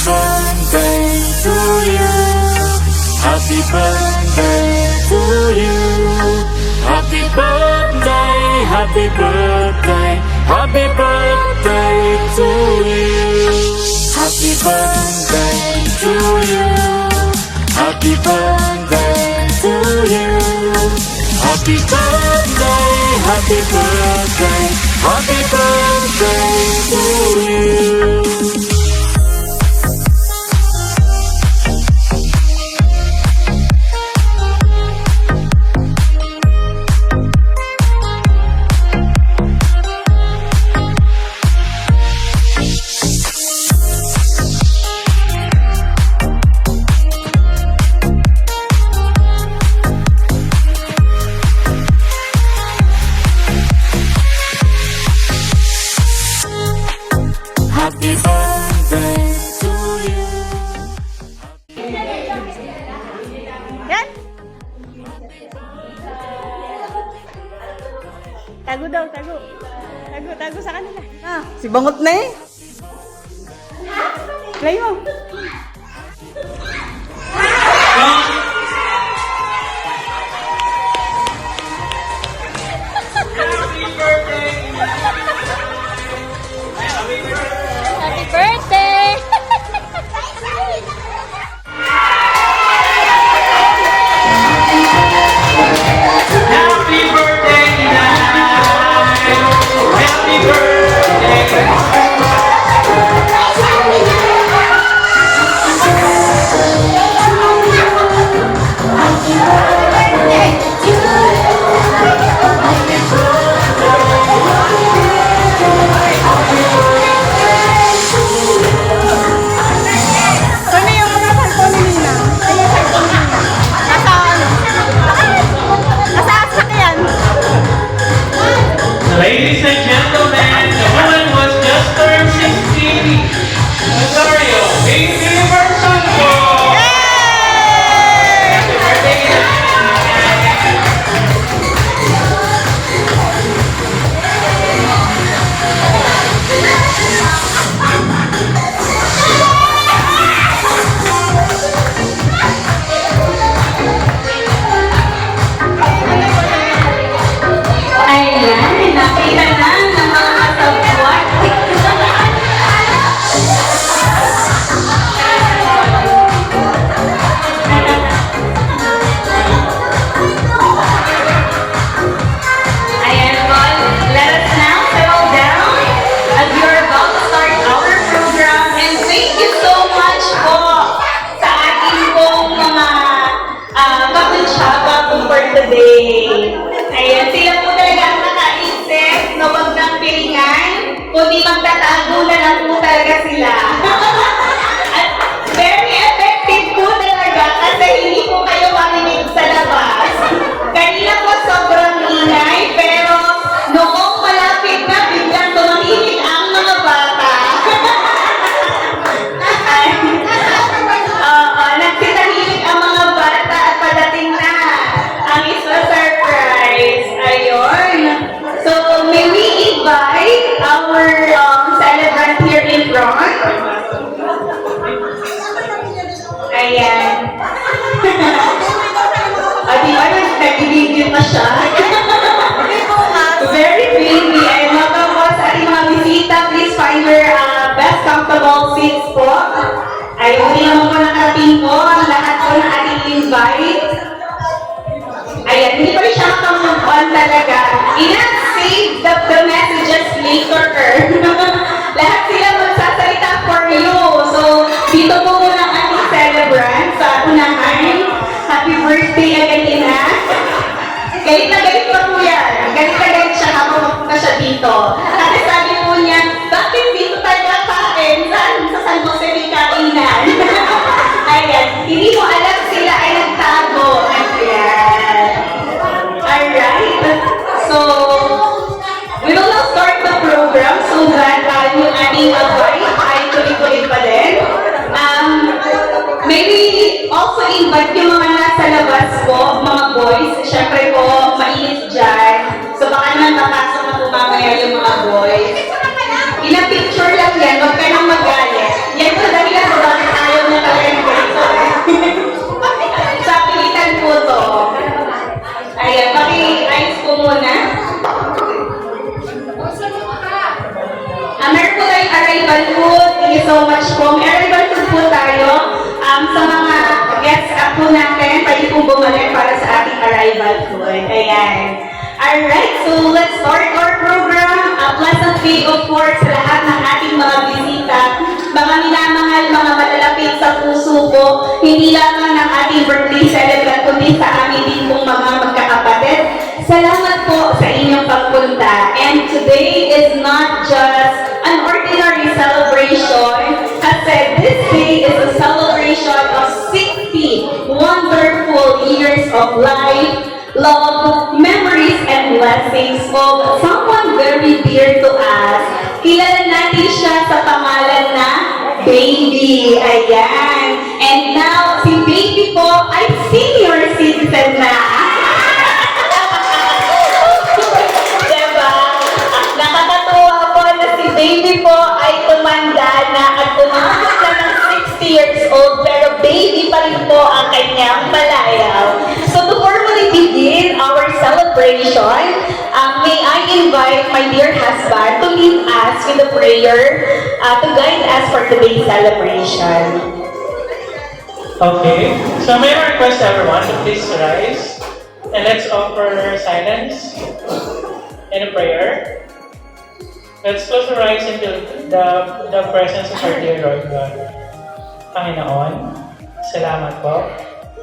birthday to you. Happy birthday to you. Happy birthday, happy birthday, happy birthday to you. Happy birthday to you. Happy birthday to you. Happy birthday, happy birthday, happy birthday to you. Happy birthday to you. Yan! Tago daw, tago. Tago sa kanila. Ah, si Bangot na eh. Play mo. Happy birthday! Happy birthday, Inay! Happy birthday! Kami yung mga cellphone ni Nina. Ay, yung cellphone ni Nina. Nasa ano? Nasa sasakyan. Ladies and gentlemen, the woman was just turned 16. Rosario, baby version po! Happy birthday, Ayan, nakita na ng mga kasabwat. Ayan po, let us now settle down as we are about to start our program. And thank you so much po sa ating pong mga kakunsyaba po for today. Ayan, sila po talaga ang nakaisip na wag ng piringan, kundi magtatago na lang po talaga sila. At very effective po talaga kasi hindi po kayo marinig sa labas. Kanina po sobrang ingay, pero noong malapit na biglang tumahimik ang mga bata. Nagtitahimik ang mga bata at padating na ang isa surprise. Ayun. So, may we invite our celebrant here in front? Ayan. Di ba nag-video pa siya? Very pretty. And welcome po sa ating mga bisita. Please find your best comfortable seats po. Ay, hindi naman po nakarating po ang lahat po ng ating invite. Ayan, hindi pa rin siya makamove on talaga. Save the messages later. Lahat sila magsasalita for you. So, dito po muna ang ating celebrant sa unahan. Happy birthday again, Ina. Galit na galit pa po yan. Galit na galit siya habang magpunta siya dito. Kasi sabi po niya, bakit dito tayo kakain? Saan? Sa San Jose may kainan. Ayan, hindi mo alam sila ay nagtago. Ayan. Alright. So, we will now start the program so that yung ating bite ay tuloy-tuloy pa din. Maybe also invite yung mga nasa labas po, mga boys. Siyempre po, mainit dyan. So baka naman papasok na po mamaya yung mga so much po. May arrival food po tayo. Sa mga guests po natin, pwede pong bumalik para sa ating arrival food. Ayan. Alright, so let's start our program. A pleasant day of course sa lahat ng ating mga bisita. Mga minamahal, mga malalapit sa puso ko, hindi lamang ng ating birthday celebrant, kundi sa amin din pong mga magkakapatid. Salamat po sa inyong pagpunta. And today is not just an ordinary celebration. Kasi this day is a celebration of 60 wonderful years of life, love, memories, and blessings of someone very dear to us. Kilala natin siya sa pangalan na Baby. Ayan. And now, si Baby po ay senior citizen na. Diba? Nakakatuwa po na si Baby po ay tumanda na at umabot na ng 60 years old, pero baby pa rin po ang kanyang palayaw. So to formally begin our celebration, may I invite my dear husband to lead us with a prayer to guide us for today's celebration. Okay, so may I request everyone to please rise and let's offer silence and a prayer. Let's close our eyes until the presence of our dear Lord God. Panginoon, salamat po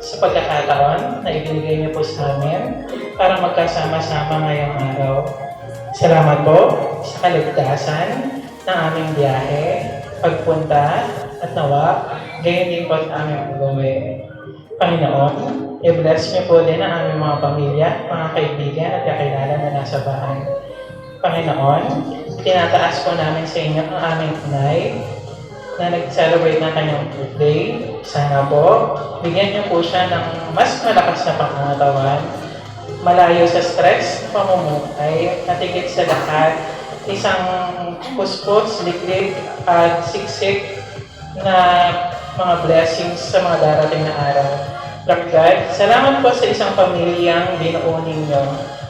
sa pagkakataon na ibinigay niyo po sa amin para magkasama-sama ngayong araw. Salamat po sa kaligtasan ng aming biyahe, pagpunta at nawa, gayon din po sa aming pag-uwi. Panginoon, i-bless niyo po din ang aming mga pamilya, mga kaibigan at kakilala na nasa bahay. Panginoon, tinataas po namin sa inyo ang aming inay na nag-celebrate ng kanyang birthday. Sana po, bigyan niyo po siya ng mas malakas na pangangatawan, malayo sa stress, pamumuhay, at higit sa lahat, isang puspos, liklik, at siksik na mga blessings sa mga darating na araw. Lord God, salamat po sa isang pamilyang binuo ninyo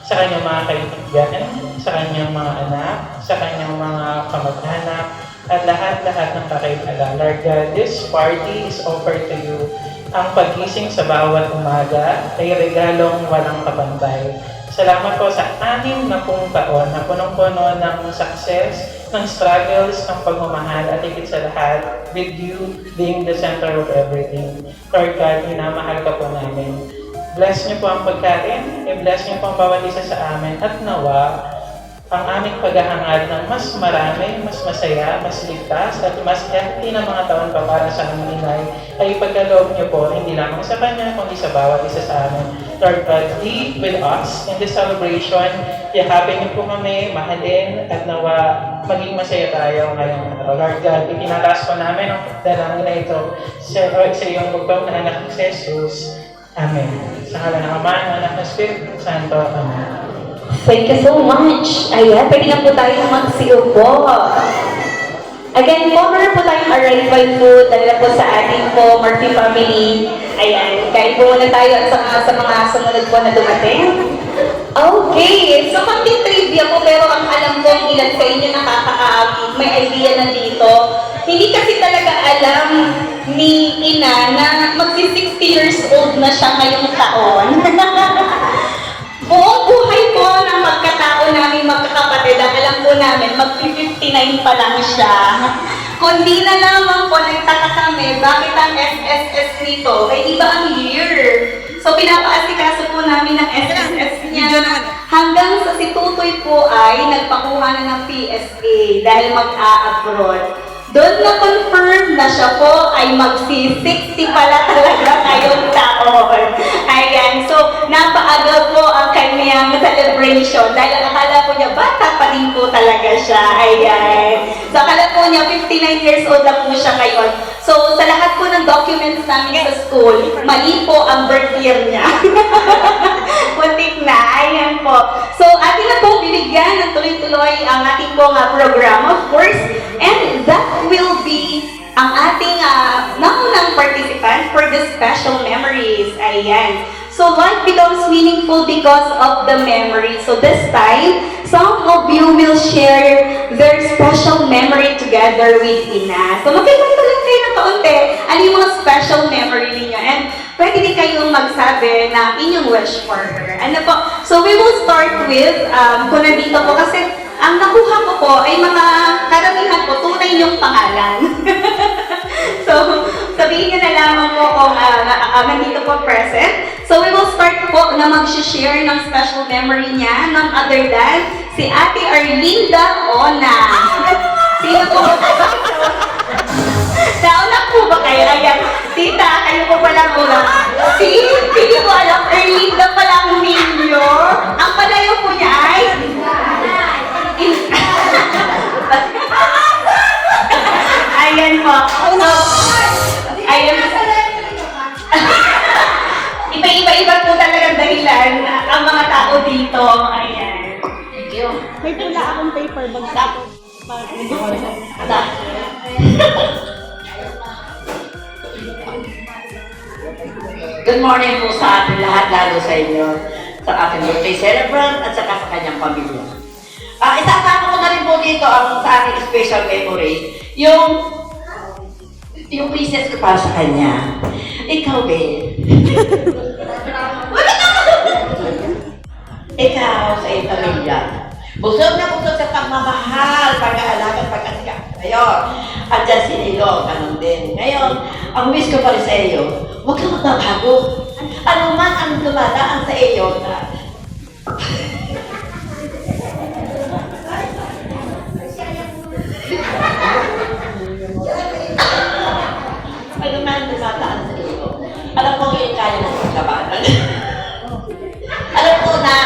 sa kanyang mga kaibigan, sa kanyang mga anak, sa kanyang mga kamag-anak, at lahat-lahat ng kakilala. Lord God, this party is offered to you. Ang pagising sa bawat umaga ay regalong walang kapantay. Salamat po sa 60 na taon na punong-puno ng success, ng struggles, ng pagmamahal, at higit sa lahat, with you being the center of everything. Lord God, minamahal ka po namin. Bless niyo po ang pagkain, i-bless niyo po ang bawat isa sa amin, at nawa, ang aming paghahangad ng mas marami, mas masaya, mas ligtas, at mas healthy na mga taon pa para sa aming inay, ay ipagkaloob niyo po, hindi lamang sa kanya, kundi sa bawat isa sa amin. Lord God, be with us in this celebration. Yakapin niyo po kami, mahalin, at nawa, maging masaya tayo ngayong araw. Lord God, itinataas po namin ang dalangin na ito sa iyong bugtong na anak ni Jesus. Amen. Sa ngalan ng Ama, ng Anak ng Espiritu Santo. Amen. Thank you so much. Ayan, pwede na po tayo magsiupo. Again, po, meron po tayong arrival food dahil po sa ating po Murphy family. Ayan, kain po muna tayo at sa mga sumunod po na dumating. Okay, so konting trivia po, pero ang alam ko ang ilan sa inyo may idea na dito. Hindi kasi talaga alam ni Ina na magsi 60 years old na siya ngayong taon. Buong buhay po ng magkatao namin magkakapatid, ang alam po namin, mag-59 pa lang siya. Kundi na lamang po, nagtaka kami, bakit ang SSS nito ay iba ang year. So pinapaasikaso po namin ang SSS niya. Hanggang sa si Tutoy po ay nagpakuha na ng PSA dahil mag-a-abroad. Doon na confirm na siya po ay magsi-60 pala talaga ngayong taon. Ayan, so napaaga po ang kanyang celebration dahil akala po niya bata pa rin po talaga siya. Ayan. So akala po niya 59 years old lang po siya ngayon. So sa lahat po ng documents namin sa school, mali po ang birth year niya. Muntik na, ayan po. So atin na po binigyan ng tuloy-tuloy ang ating pong program, of course, and that will be ang ating naunang participant for the special memories. Ayan. So life becomes meaningful because of the memory. So this time, some of you will share their special memory together with Ina. So magkikwento lang kayo ng kaunti. Ano yung mga special memory ninyo? And pwede din kayong magsabi ng inyong wish for her. Ano po? So we will start with, kung nandito po kasi ang nakuha ko po ay mga karamihan po, tunay yung pangalan. So, sabihin niyo na lamang po kung nandito po present. So, we will start po na mag-share ng special memory niya, none other than si Ate Arlinda Ona. Sino po? Nauna po ba kayo? Ayan, tita, kayo po pala muna. Hindi ko alam, Arlinda pala ang ninyo. Ang palayo po niya ay... Ayan po. So, ayan. Iba-iba po talagang dahilan ang mga tao dito. Ayan. Thank you. May pula akong paper bag sa ako. Good morning po sa ating lahat, lalo sa inyo, sa ating birthday celebrant at saka sa kanyang pamilya. Isasama ko na rin po dito ang sa ating special memory, yung pieces ko para sa kanya. Ikaw, Ben. Ikaw sa iyong pamilya. Busog na busog sa pagmamahal, pag-aalaga, pag-aalaga. Ngayon, andyan si Nilo, ganun din. Ngayon, ang wish ko pa rin sa iyo, huwag kang magbabago. Ano man ang dumadaan sa iyo na ano man ang dumadaan sa iyo, alam ko ngayon kaya na paglabanan. Alam ko na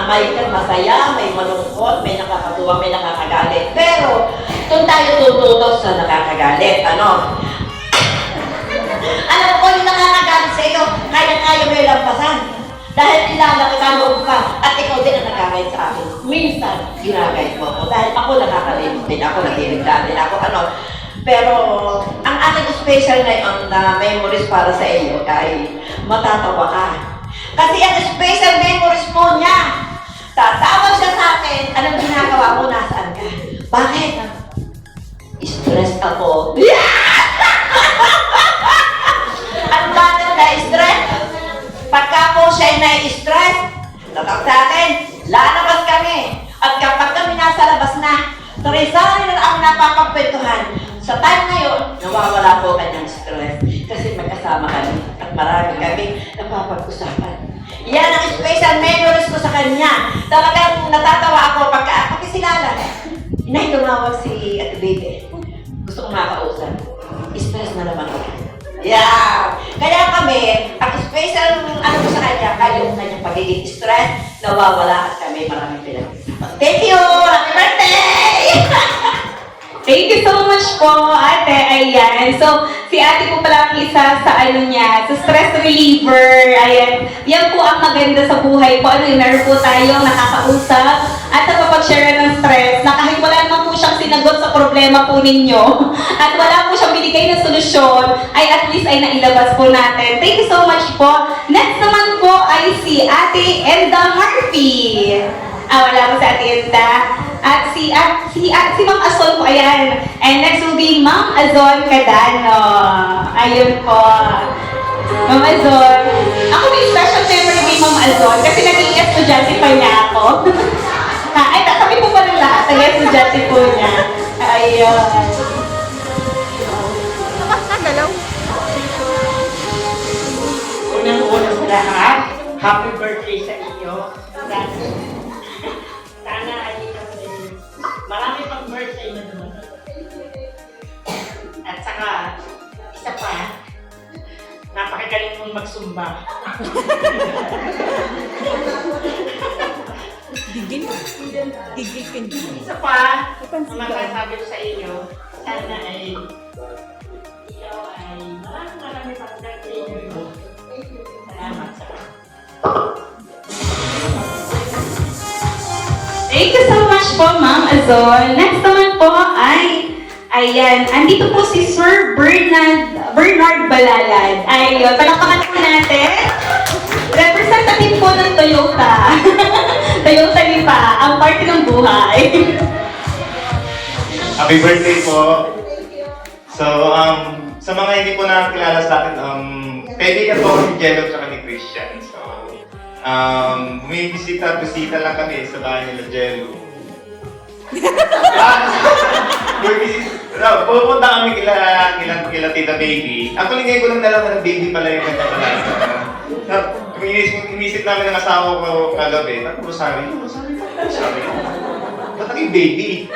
may masaya, may malungkot, may nakakatuwa, may nakakagalit. Pero, doon tayo tututos sa nakakagalit. Ano? Alam ko yung nakakagalit sa iyo, kaya-kaya mo yung lampasan. Dahil ilalakitanood ka at ikaw din ang nakakait sa akin. Minsan, ginagait mo ako. Dahil ako nakakalimot din ako, natiligdan din ako. Ano? Pero, ang aking special ngayon na memories para sa iyo ay matatawa ka. Kasi ang special memories po niya, tatawag siya sa akin, anong ginagawa mo, nasaan ka? Bakit? Stress ako. Ano ba ito na-stress? Pagka po siya na-stress, tatawag sa akin, lalabas kami. At kapag kami nasa labas na, sari-sari na ang napapagpwentuhan. Sa time ngayon, nawawala po kanyang stress. Kasi magkasama kami at marami kami napapag-usapan. Yan ang special memories ko sa kanya. Talagang natatawa ako pagka pakisilala. Inay, tumawag si Ate Baby. Gusto kong makausap. Stress na naman ako. Yeah! Kaya kami, ang special ano ko sa kanya, yung kanyang pagiging stress, nawawala at kami maraming pinag-usapan. Thank you! Happy birthday! Thank you so much po, ate. Ayan. So, si ate po pala ang isa sa ano niya, sa stress reliever. Ayan. Yan po ang maganda sa buhay po. Ano, meron po tayong nakakausap at nakapag-share ng stress na kahit wala naman po siyang sinagot sa problema po ninyo at wala po siyang binigay na solusyon, ay at least ay nailabas po natin. Thank you so much po. Next naman po ay si Ate Enda Murphy. Wala po si Ate Enda. At si Ma'am Azon po, ayan. And next will be Ma'am Azon Cadano. Ayun po. Ma'am Azon. Ako may special memory kay Ma'am Azon kasi naging estudyante pa niya ako. Ay, kami po pa ng lahat. Naging estudyante po niya. Ayun. Nakagalaw. Unang-una sa lahat, happy birthday sa inyo. Sana ay marami pang birthday na naman. At saka, isa pa, napakagaling mong magsumba. Gigil ka din. Isa pa, ang masasabi ko sa inyo, sana ay ikaw ay marami pang birthday na naman. Salamat sa Thank you so much po, Ma'am Azon. Next naman po ay, ayan, andito po si Sir Bernard Bernard Balalan. Ayun, palakpakan po natin. Representative po ng Toyota. Toyota Lipa, ang party ng buhay. Happy birthday po. So, sa mga hindi po nakakilala sa akin, kaibigan po ni Jello at ni Christian. So, bumibisita lang kami sa bahay nila Jello. Pupunta kami kila Tita Baby. Actually, ngayon ko lang nalaman ng baby pala yung kanya pala. Inisip namin ng asawa ko kagabi. Sabi ko, ba't naging baby?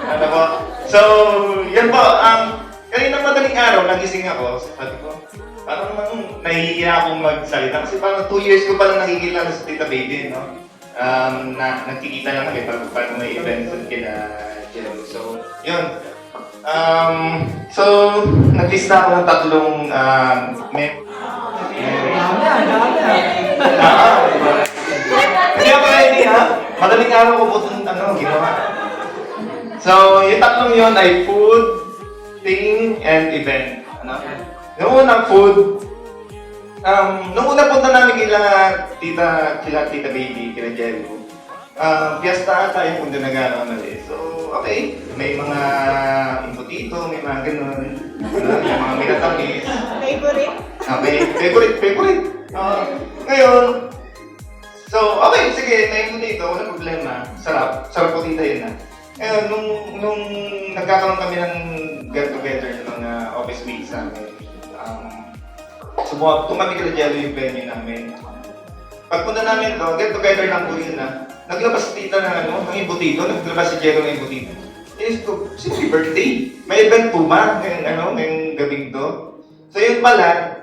Ano ko? So, yan po. Kanina madaling araw, nagising ako. Sabi ko, parang naman nahihiya akong magsalita. Kasi parang 2 years ko palang nakikilala sa Tita Baby, no? Nagkikita lang kami pag may events kina Jello. So, yun. So, naglista ako ng tatlong Hindi ako ready, ha? Madaling araw ko po ginawa. So, yung tatlong yun ay food, thing, and event. Yung unang food, nung una punta namin kila Tita Baby, kila Jello, piyesta ata yung punta nag-aamal. So, okay, may mga impotito, may mga ganun, may mga minatamis. Favorite? Okay, favorite. Ngayon, so, okay, sige, may impotito, wala problema. Sarap po tita yun na. Ngayon, nung nagkakaroon kami ng get-together ng mga office mates namin, kami kila Jello yung venue namin. Pagpunta namin to, get-together lang po yun na. Naglabas si tita ng imbutido, naglabas si Jello ng imbutido. Inis ko, siyempre birthday. May event po ba ngayong gabing to? So yun pala,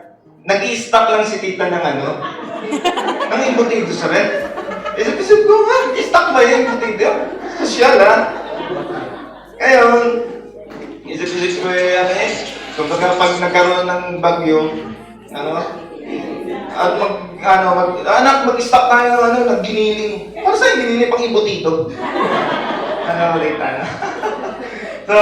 nag-i-stock lang si tita ng ng imbutido sa rep. Isip ko nga, i-stock ba yung imbutido? Sosyal ha? Ngayon, isip ko kumbaga pag nagkaroon ng bagyo, mag-stock tayo nagginiling. Para sa'yo, giniling pang imbutido. Ulit. So,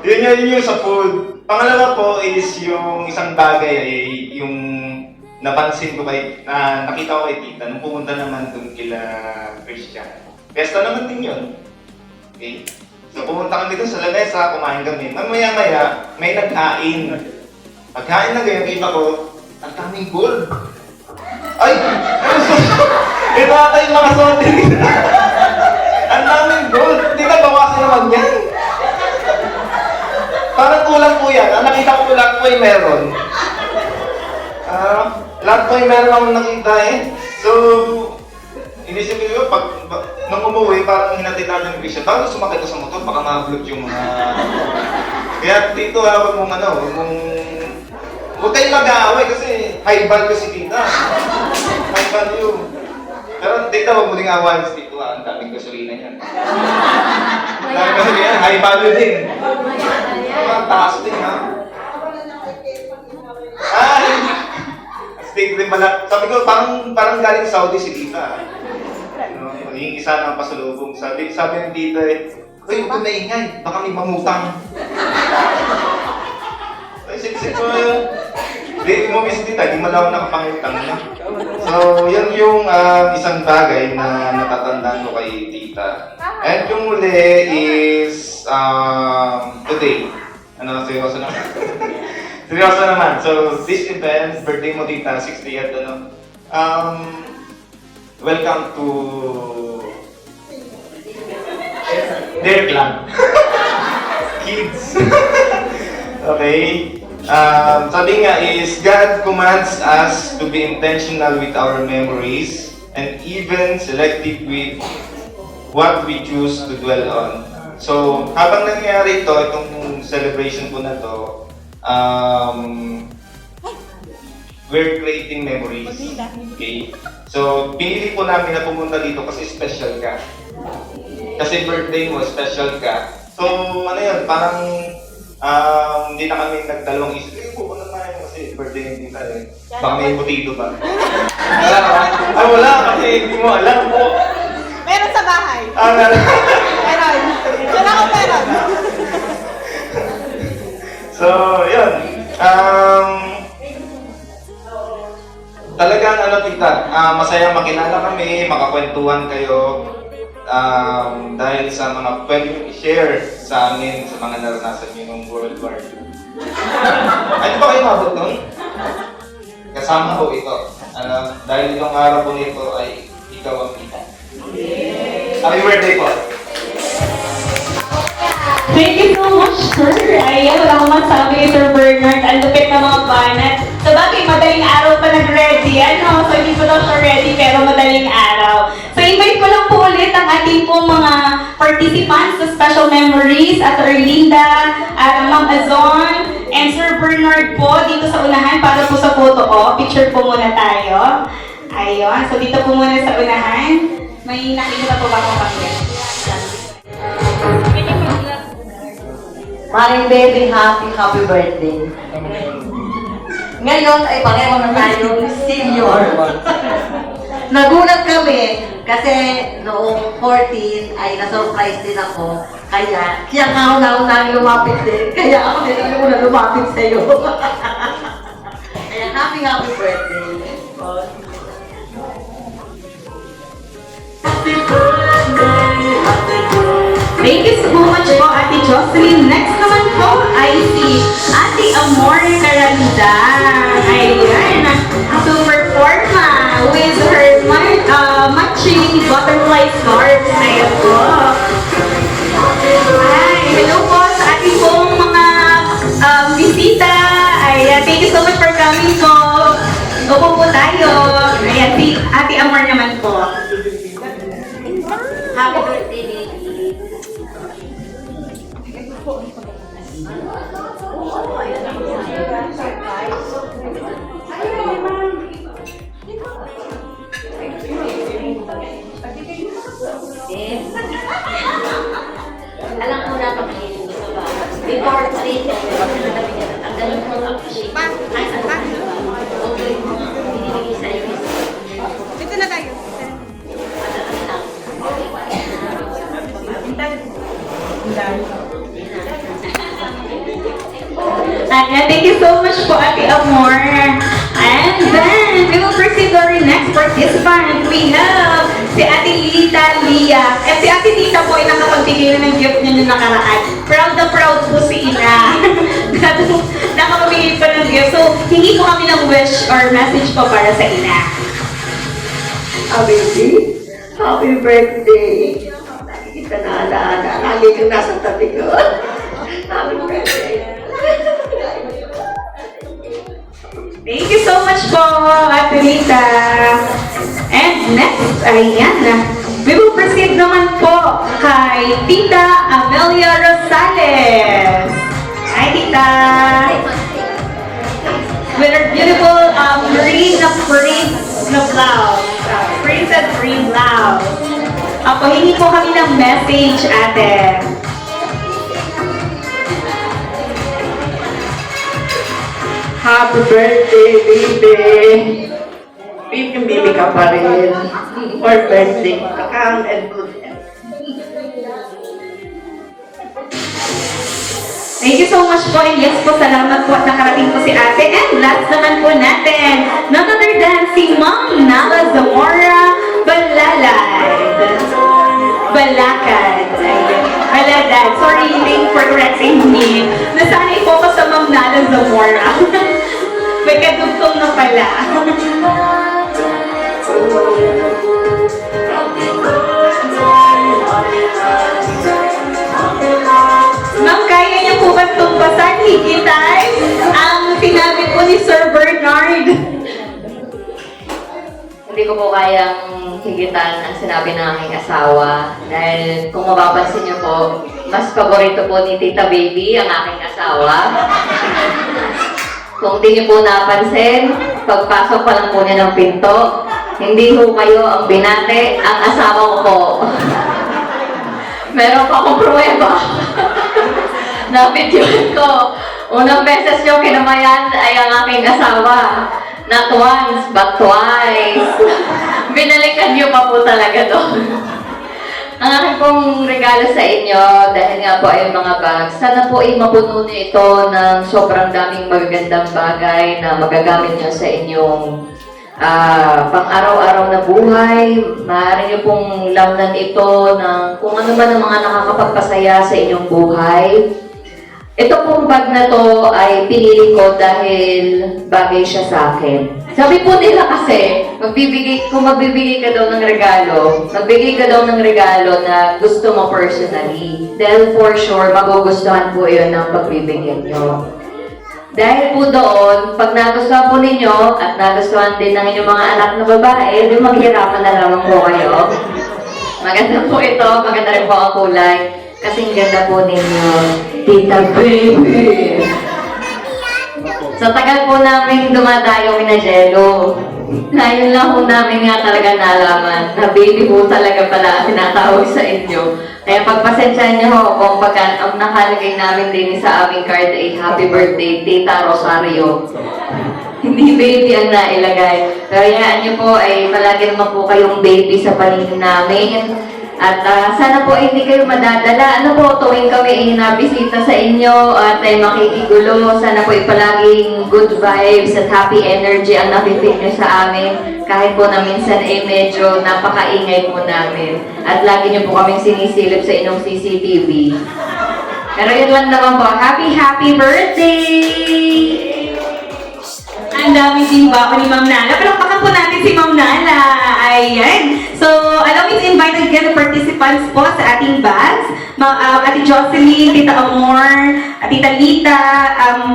yun yung sa food. Pangalawa po is yung isang bagay ay yung napansin ko nakita ko kay tita nung pumunta naman dun kila Christian. Pesta naman din yun. Okay? So, pumunta kami dun sa lamesa, kumain kami. Mamaya-maya, may nagkain. Pagkain na ganyan, kita ko, ang daming gold. Ay! Ito ata yung mga sote. Ang daming gold. Hindi ka bawasan naman yan. Parang kulang po yan. Ang nakita ko lahat po ay meron. Lahat po ay meron akong nakita eh. So, inisip ko, nung umuwi, parang hinatid natin yung Christian. Parang sumakit ko sa motor, baka ma-vlog yung mga... Kaya dito, huwag huwag kayong mag-aaway kasi high value si tita. High value. Pero tita, huwag mo ding aaway si tito. Ang daming gasolina niyan. Daming gasolina, high value din. Ang taas din, ha? Steak din pala. Sabi ko, parang galing Saudi si tita. Maging isa ng pasalubong. Sabi ng tita huwag ko naingay, baka may mamutang. Isip ko, di mo miss tita, di malaw nakapangutang na. So, yan yung isang bagay na natatandaan ko kay tita. And yung huli is today. Seryoso naman. Seryoso naman. So, this event, birthday mo tita, 60th, welcome to their clan. Kids. Okay. Sabi nga is, God commands us to be intentional with our memories and even selective with what we choose to dwell on. So, habang nangyayari itong celebration po na to, we're creating memories. Okay? So, pinili po namin na pumunta dito kasi special ka. Kasi birthday mo, special ka. So, parang hindi na kami nagdalawang isip. Pupunta tayo kasi birthday ng tita eh. Baka may butido ba? Wala ka? Wala kasi hindi mo alam po. Meron sa bahay. Meron. Meron ako meron. So, yun. talagang ano tita, masaya makilala kami, makakwentuhan kayo. Dahil sa mga pwede nyo i-share sa amin sa mga naranasan nyo ng World War II. Ano ba kayo mabot nun? Kasama ko ito. Dahil itong araw po nito ay ikaw ang tita. Happy birthday po! Thank you so much, sir. Ayan, wala akong masabi, Sir Bernard. Ang lupit na mga banat. So, bakit madaling araw pa nag-ready? Ano? So, hindi ko daw siya ready, pero madaling araw. So, invite ko lang po ulit ang ating pong mga participants sa Special Memories at Erlinda, at Ma'am Azon, and Sir Bernard po dito sa unahan para po sa photo ko. Picture po muna tayo. Ayun. So, dito po muna sa unahan. May nakikita po ba akong pakyan? Maring baby, happy birthday. Ngayon ay pareho na tayong senior. Nagulat kami kasi noong 14 ay na-surprise din ako. Kaya nga ako na lumapit din. Kaya ako din ang una lumapit sa'yo. Kaya happy birthday. Thank you so much po, Ate Jocelyn. Next naman po ay si Ate Amor Caranda. Ayan, super forma with her matching butterfly scarf. Ayan po. Ay, hello po sa ating pong mga bisita. Ayan, thank you so much for coming po. Upo po tayo. Ayan, si Ate Amor naman po. Happy birthday, baby. Alam ko na ito before 3, ang galing mo ang shape. Ay, okay. Binibigay sa'yo. Dito na tayo. Ayan, thank you so much po, Ate Amor. And then, we will proceed to our next participant. We have si Ate Lita Lia. At si Ate Tita po ay nakapagbigay na ng gift niya nung nakaraan. Proud na proud po si Ina. Nakapabigay pa ng gift. So, hingi po kami ng wish or message po para sa Ina. Baby, happy birthday. Kita na alaala. Lagi kang nasa tabi ko. Happy birthday. Thank you so much po, Ate Rita. And next, ayan, we will proceed naman po kay Tita Amelia Rosales. Hi, Tita. With her beautiful green na blouse. Printed green blouse. Hingi po kami ng message, ate. Happy birthday, baby. Baby ka pa rin. For birthday, kakang and good health. Thank you so much po, and yes po, salamat po at nakarating po si ate. And last naman po natin, none other than si Ma'am Nala Zamora Balalad. Balakad. Ayun. Baladad. Sorry, thank you for correcting me. Nasanay po ko sa Ma'am Nala Zamora. May kadugtong na pala. Ma'am, kaya niyo po ba tumpasan higitan ang sinabi po ni Sir Bernard? Hindi ko po kayang higitan ang sinabi ng aking asawa. Dahil kung mapapansin niyo po, mas paborito po ni Tita Baby ang aking asawa. Kung di niyo po napansin, pagpasok pa lang po niya ng pinto, hindi ho kayo ang binate, ang asawa ko po. Meron pa akong pruweba. Na-videoan ko. Unang beses yung kinamayan ay ang aking asawa. Not once, but twice. Binalikan niyo pa po talaga doon. Ang aking pong regalo sa inyo, dahil nga po ay mga bags, sana po ay mapuno niyo ito ng sobrang daming magagandang bagay na magagamit niyo sa inyong pang-araw-araw na buhay. Maaari niyo pong lamnan ito ng kung ano man ang mga nakakapagpasaya sa inyong buhay. Ito pong bag na to ay pinili ko dahil bagay siya sa akin. Sabi po nila kasi, kung magbibigay ka daw ng regalo, magbigay ka daw ng regalo na gusto mo personally. Dahil for sure, magugustuhan po yun ng pagbibigyan nyo. Dahil po doon, pag nagustuhan po ninyo at nagustuhan din ng inyong mga anak na babae, di maghirapan na lamang po kayo. Maganda po ito, maganda rin po ang kulay. Kasing ganda po ninyo, Tita Baby. Sa tagal po namin dumadayo na Jello, ngayon lang po namin nga talaga nalaman na baby po talaga pala ang tinatawag sa inyo. Kaya pagpasensyahan niyo ho kung pagka ang nakalagay namin din sa aming card ay Happy Birthday, Tita Rosario. Hindi baby ang nailagay. Kaya niyo po ay palagi naman po kayong baby sa paningin namin. At sana po hindi kayo madadala. Ano po, tuwing kami ay nabisita sa inyo at ay makikigulo, sana po ay palaging good vibes at happy energy ang napipig nyo sa amin. Kahit po na minsan ay medyo napakaingay po namin. At lagi nyo po kaming sinisilip sa inyong CCTV. Pero yun lang naman po. Happy birthday! Ang dami din ba ako ni Ma'am Nala? Palakpakan po natin si Ma'am Nala. Ayan. So, allow me to invite again the participants po sa ating bags. Ate Jocelyn, Tita Amor, Tita Lita,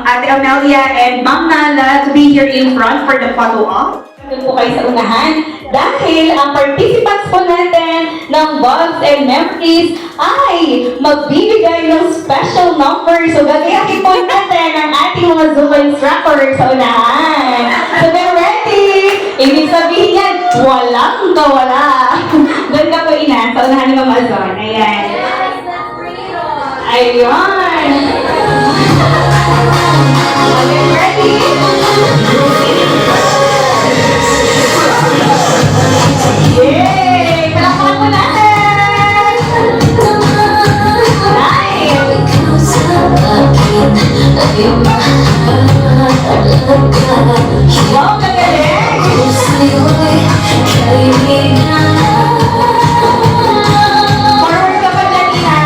Ate Amelia, and Ma'am Nala to be here in front for the photo op. Doon po kayo sa unahan. Dahil ang participants po natin ng Bugs and Memories ay magbibigay ng special number. So, gagayakin po natin ang ating mga Zumba instructors sa unahan. So, they're ready! Ibig sabihin yan, walang kawala. Doon ka po ina, sa unahan ni Ma'am Azon. Ayan. Ayun! Okay, ready? Yay! Palakpakan po natin! Nice! Wow, magaling! Forward ka pa dyan, Ina.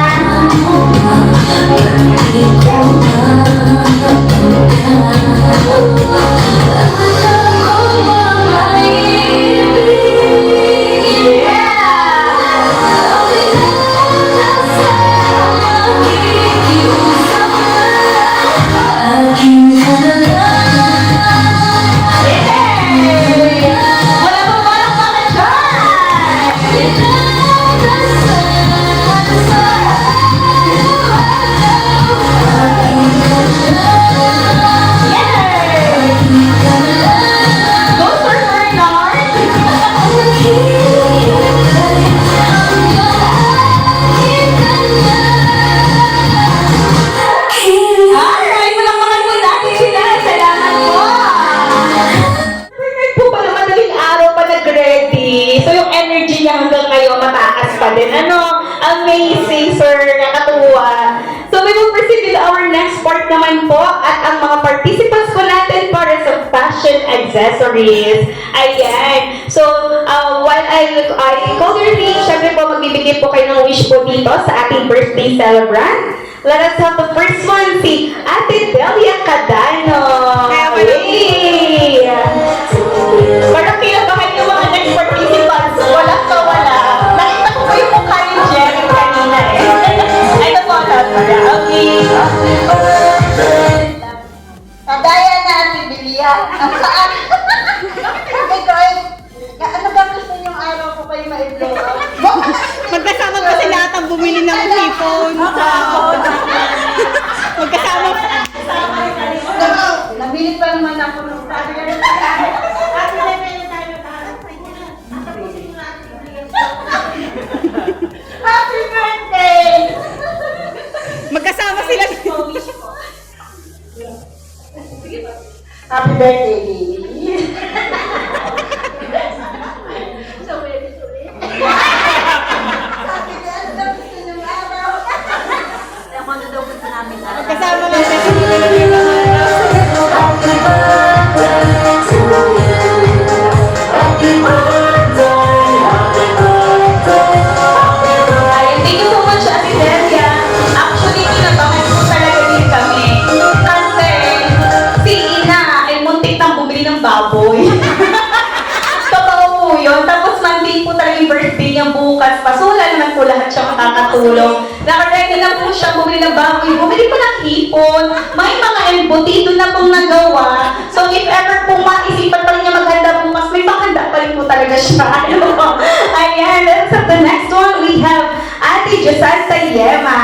Wala pong palakpakan dyan! Yay! Go for Alright, palakpakan po natin sila. Salamat po! Perfect po pala, madaling araw pa nag-ready. So yung energy niya hanggang ngayon mataas pa din. Ano? Amazing, sir. Nakatuwa. So we will proceed with our next part naman po at ang mga participants po natin para sa fashion accessories. Ayan. So, while I call your name, syempre po magbibigay po kayo ng wish po dito sa ating birthday celebrant. Let us have the first one, si Ate Delia Cadano. Yay! Parang kinabahan yung mga next participants. Walang kawala. Nakita ko po yung mukha ni Jerry kanina eh. Ito po, okay. Kagaya na Ate Bilia. Sabi ko eh, ano ba gusto niyong araw ko kayo ma-blow up? Magkasama pa sila at ang bumili ng phone. Magkasama pa. Nabili pa naman ako nung sabi ka rin. Happy birthday! Magkasama sila. Happy birthday, baby. Magkasama lang sila. Happy birthday to you. tumulong. Nakaready na po siya bumili ng baboy, bumili pa ng hipon, may mga embutido na pong nagawa. So if ever po maisipan pa rin niya maghanda bukas, may paghanda pa rin po talaga siya. Ayan, so the next one we have Ate Josanta Yema.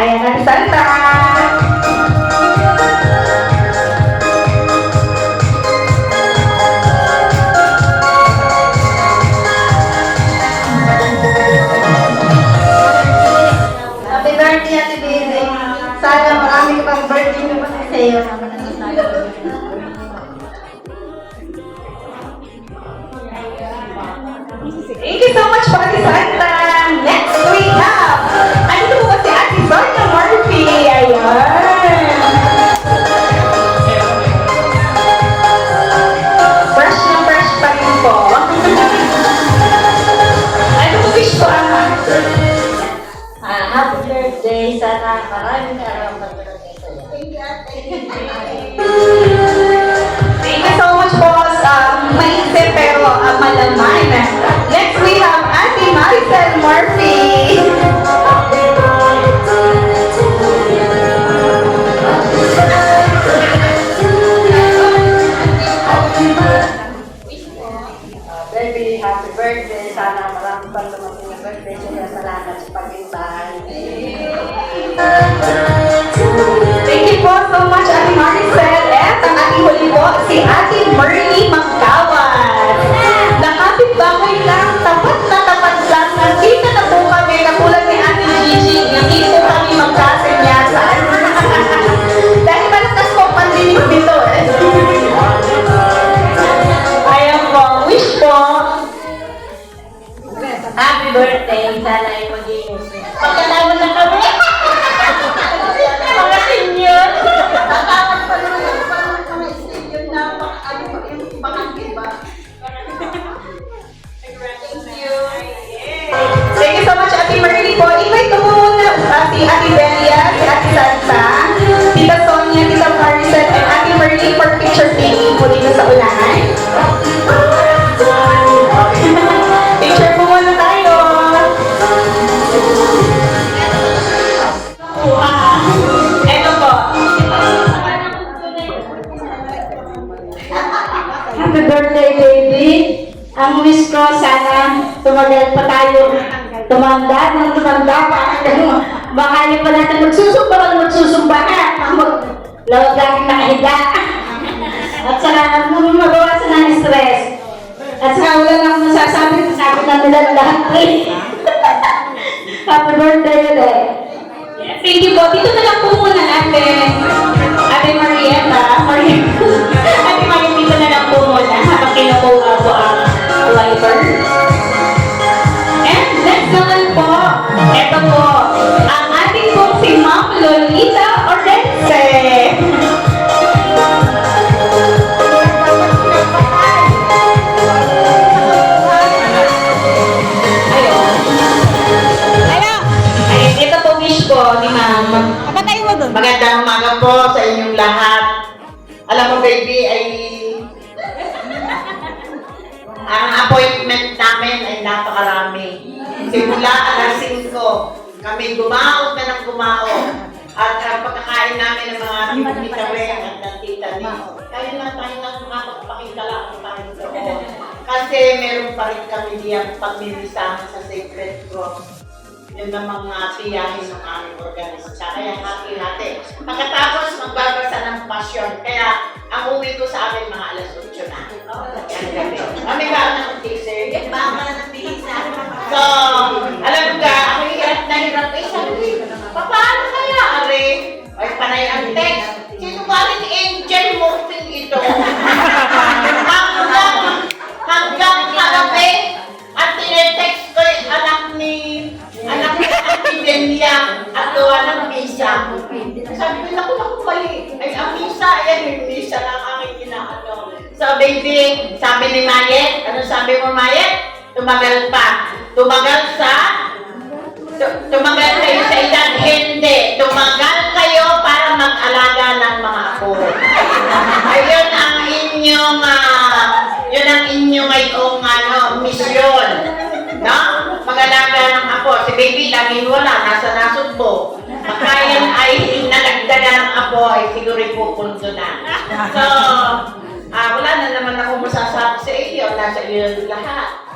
Ayan, Ate Santa. Happy birthday, Ate Baby. Sana marami ka pang birthday naman sa iyo. Thank you so much po, Ate Santa. Next we have, ano po ba si Ate Sonia Murphy? Ayan. Fresh na fresh pa rin po. Ano po wish po ang Happy birthday. Sana maraming araw na birthday sa iyo. Thank you so much po sa maisip pero malaman. Next we have Ate Maricel Murphy. Baby, happy birthday. Sana marami pang dumating na birthday sa iyo. Salamat sa pag-ibay. Thank you po so much, Ate Maricel. At ang ating huli po, si Ate Merly Magkawan. Nakapit bahay lang, tapat lang. Nakita na po kami, katulad ni Ate Gigi, hindi po kami magkasenyasan. Dahil malakas po pandinig dito eh. Ayan po, wish po. Happy birthday. Sana ay maging Pagkalaman na kami. Mga senior. Thank you so much, Ate Merly po. Invite ko muna si Ate Belia, si Ate Santa, Tita Sonia, Tita Maricel, and Ate Merly for picture taking po dito sa unahan. Picture po muna tayo. Eto po. happy birthday, baby. Ang wish ko, sana tumagal pa tayo. Tumanda pa. Baka pa natin magsusumba ha. Lawag lagi nakahiga. At saka mabawasan ng stress. At saka wala na akong masasabi. Sabi na nila lahat eh. Happy birthday ulit. Thank you po. Dito na lang po muna Ate Marietta. Ate Marietta, dito na lang po muna habang kinukuha po ang wiper. And next naman po, ito po, ang ating pong si Ma'am Lolita Orense. Ayun, ito po wish ko ni Ma'am. Magandang umaga po sa inyong lahat. Alam mo, baby, ay ang appointment namin ay napakarami. Simula alas 5, kami gumaot na ng gumaot. At ang pagkakain namin ng mga tita Weng at ng tita Ni. Kaya na tayo nang makapagpakita lang tayo doon. Kasi meron pa rin kami diyang pagmimisahan sa Sacred Cross. Yun ang mga tiyahin ng aming organisasyon. Kaya hati-hati. Pagkatapos, magbabasa ng pasyon. Kaya, ang uwi ko sa amin mga alas 8 na. Yan gabi. Kami ba ng teaser? Baka ng teaser. So, alam ka, ako hirap na hirap. Sabi, paano kaya, Ari? Ay, panay ang text. Sino ba rin angel morphing ito? Hanggang kagabi, at tinetext ko yung anak ni Delia at gawa ng misa. Sabi ko, naku, mali. Ay, ang misa, ayan, yung misa lang aking inaano. So, baby, sabi ni Mayet, ano sabi mo, Mayet? Tumagal pa. Tumagal kayo sa edad. Hindi. Tumagal kayo para mag-alaga ng mga apo. Ayun ang inyong, yun ang inyong ngayong misyon. No? Mag-alaga ng apo apo. Si baby laging wala, nasa nasudbo. Pagka yan ay nalagdagan ng apo, ay siguro pupunto na. So, wala na naman ako masasabi sa iyo. Nasa iyo lahat.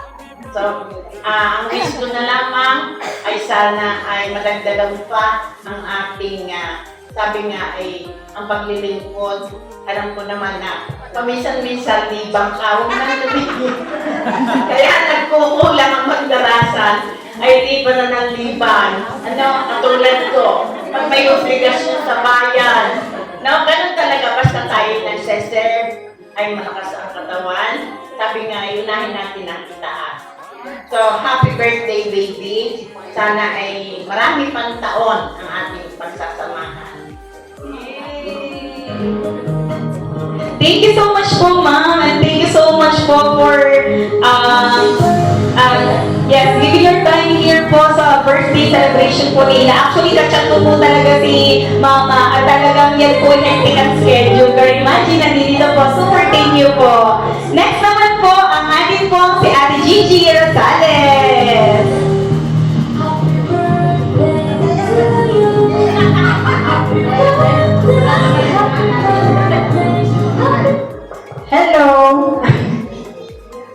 So, ang wish ko na lamang ay sana ay madagdagan pa ang ating, sabi nga ay ang paglilingkod. Alam ko naman na paminsan-minsan libang ka, huwag na tumigil. Kaya nagkukulang ang magdarasan ay di pa na ng liban. Ano, katulad ko, pag may obligasyon sa bayan, no, ganun talaga, basta tayo nagseserve, ay malakas ang katawan. Sabi nga, yunahin natin ang itaas. So, happy birthday, baby. Sana ay marami pang taon ang ating pagsasamahan. Thank you so much po, ma'am, and thank you so much po for giving your time here po sa birthday celebration po nila. Actually, na-chat ko po talaga si mama at talagang yan po hectic ang schedule. Pero imagine, nandito po. Super thank you po. Next naman po, ang atin po si Ate Gigi Rosales. Hello!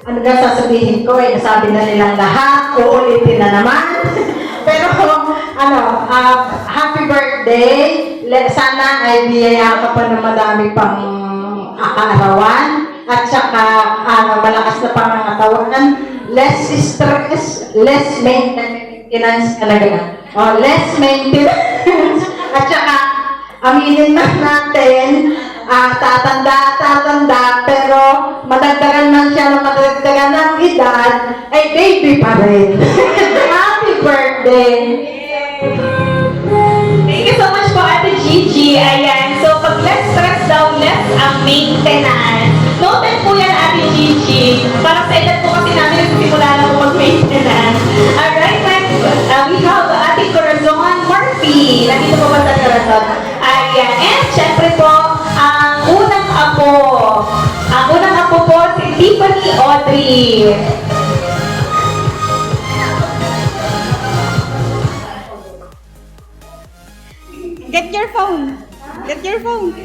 Ano na sasabihin ko? Nasabi na nilang lahat. Uulitin na naman. Pero, happy birthday. Sana ay biyaya ka pa ng madami pang kaarawan. At saka, malakas na pangangatawan. Less stress, less maintenance talaga. Less maintenance. At saka, aminin na natin, tatanda, pero madagdagan man siya ng madagdagan ng edad, ay baby pa rin. Happy birthday! Thank you so much po, Ate Gigi. Ayan, so pag less stress daw, less ang maintenance. Noted po yan, Ate Gigi. Para sa edad po kasi namin nagsisimula na po mag-maintenance. Alright, next, we have Ate Corazon Murphy. Nandito po ba sa Corazon? Ayan, and syempre po, ang unang apo. Ang unang apo po, si Tiffany Audrey. Get your phone. Get your phone.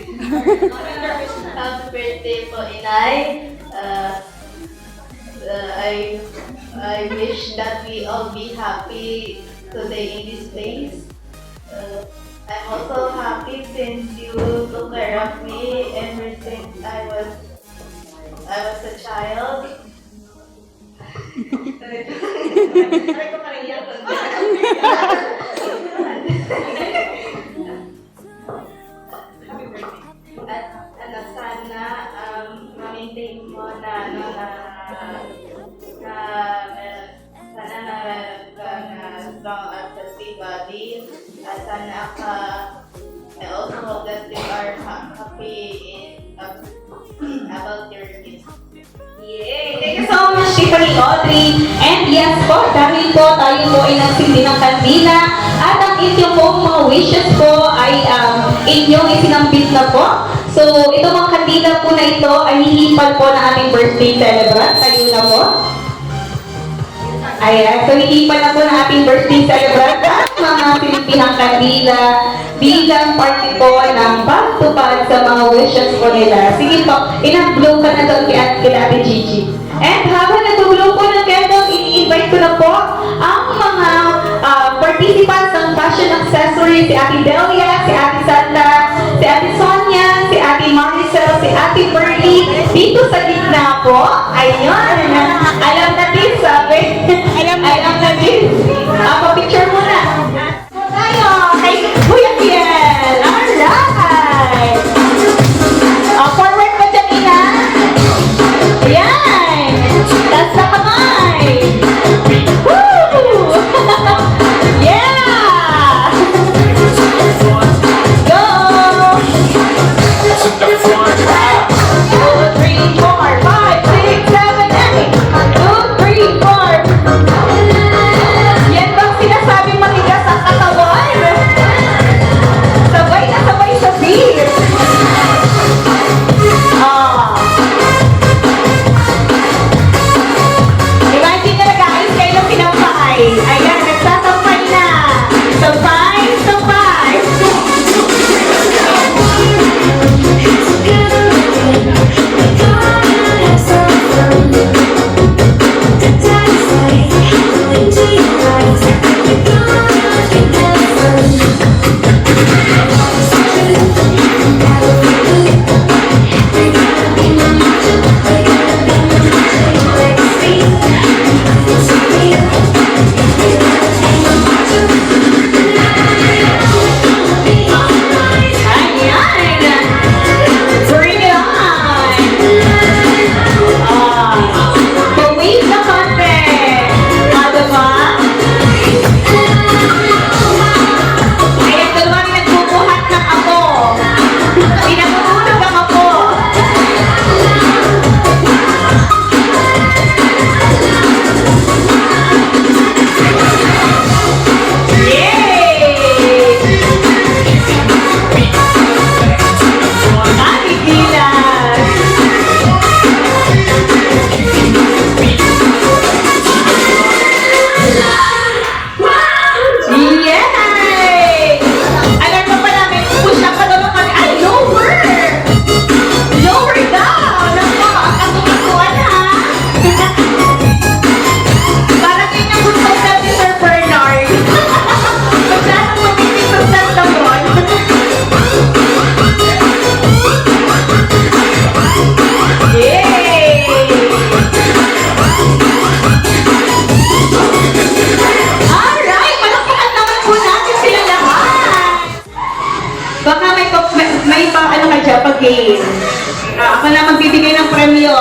Happy birthday po, Inay. I wish that we all be happy today in this place. I'm also happy since you took care of me ever since I was a child. At sana ma-maintain mo na sana meron kang strong at healthy body. At sana I also hope that you are happy about your kids. Yay! Thank you so much, Tiffany Audrey. And yes po, dahil po tayo po ay nagsindi ng kandila at ang inyong po mga wishes po ay inyong isinambit na po. So, itong mga kandila po na ito ay hihipad po ng ating birthday celebrant. Tayo na po. Ayan, so hihipad na po ng ating birthday celebrant at mga Pilipinang kandila bilang party po ng pagtupad sa mga wishes po nila. Sige po, inag-blow ka na doon kay Ate Gigi. And habang nag-blow po ng candle, ini-invite ko na po ang mga participants ng fashion accessory, si Ate Delia, si Ate Santa, si Ate Sonia, si Ate Maricel, si Ate Pearly, dito sa gitna po. Ayun, alam na din, sabi. Alam na din. Pa-picture muna. Tayo, kay Kuya Kiel. Alright. Forward pa dyan, Ina. Ayan. Taas na kamay. Woo! Yeah! Go! 2, 3, 4, 5, 6, 7, 8. 1, 2, na magbibigay ng premyo.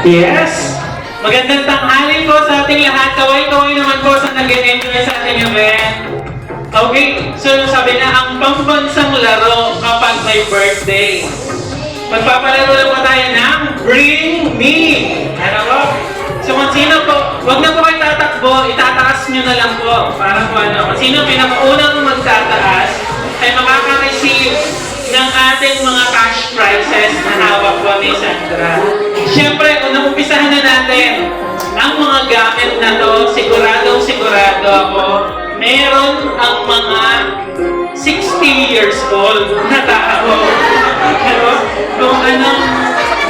Yes! Magandang tanghali po sa ating lahat. Kaway-kaway naman po sa nag-enjoy sa ating event. Okay, so sabi na ang pambansang laro kapag may birthday. Magpapalaro lang po tayo ng Bring Me! Ano po? So kung sino po, huwag na po kayo tatakbo, itataas nyo na lang po. Para po ano, kung sino pinakaunang magtataas ay makaka-receive ng ating mga cash prizes na hawak po ni Sandra. Siyempre, kung umpisahan na natin, ang mga gamit na to, sigurado ako, meron ang mga 60 years old na tao. Ano? Kung anong,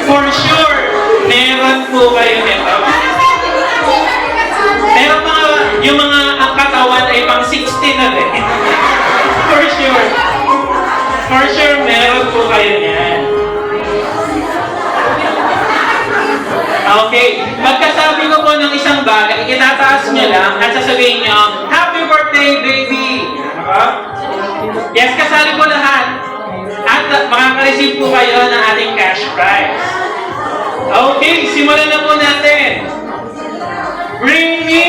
for sure, meron po kayo nito. Pero yung mga ang katawan ay pang 60 na rin. For sure. For sure, meron po kayo niyan. Okay. Pagkasabi ko po ng isang bagay, itataas nyo lang at sasabihin nyo, Happy birthday, baby! Yes, kasali po lahat. At makaka-receive po kayo ng ating cash prize. Okay, simulan na po natin. Bring me!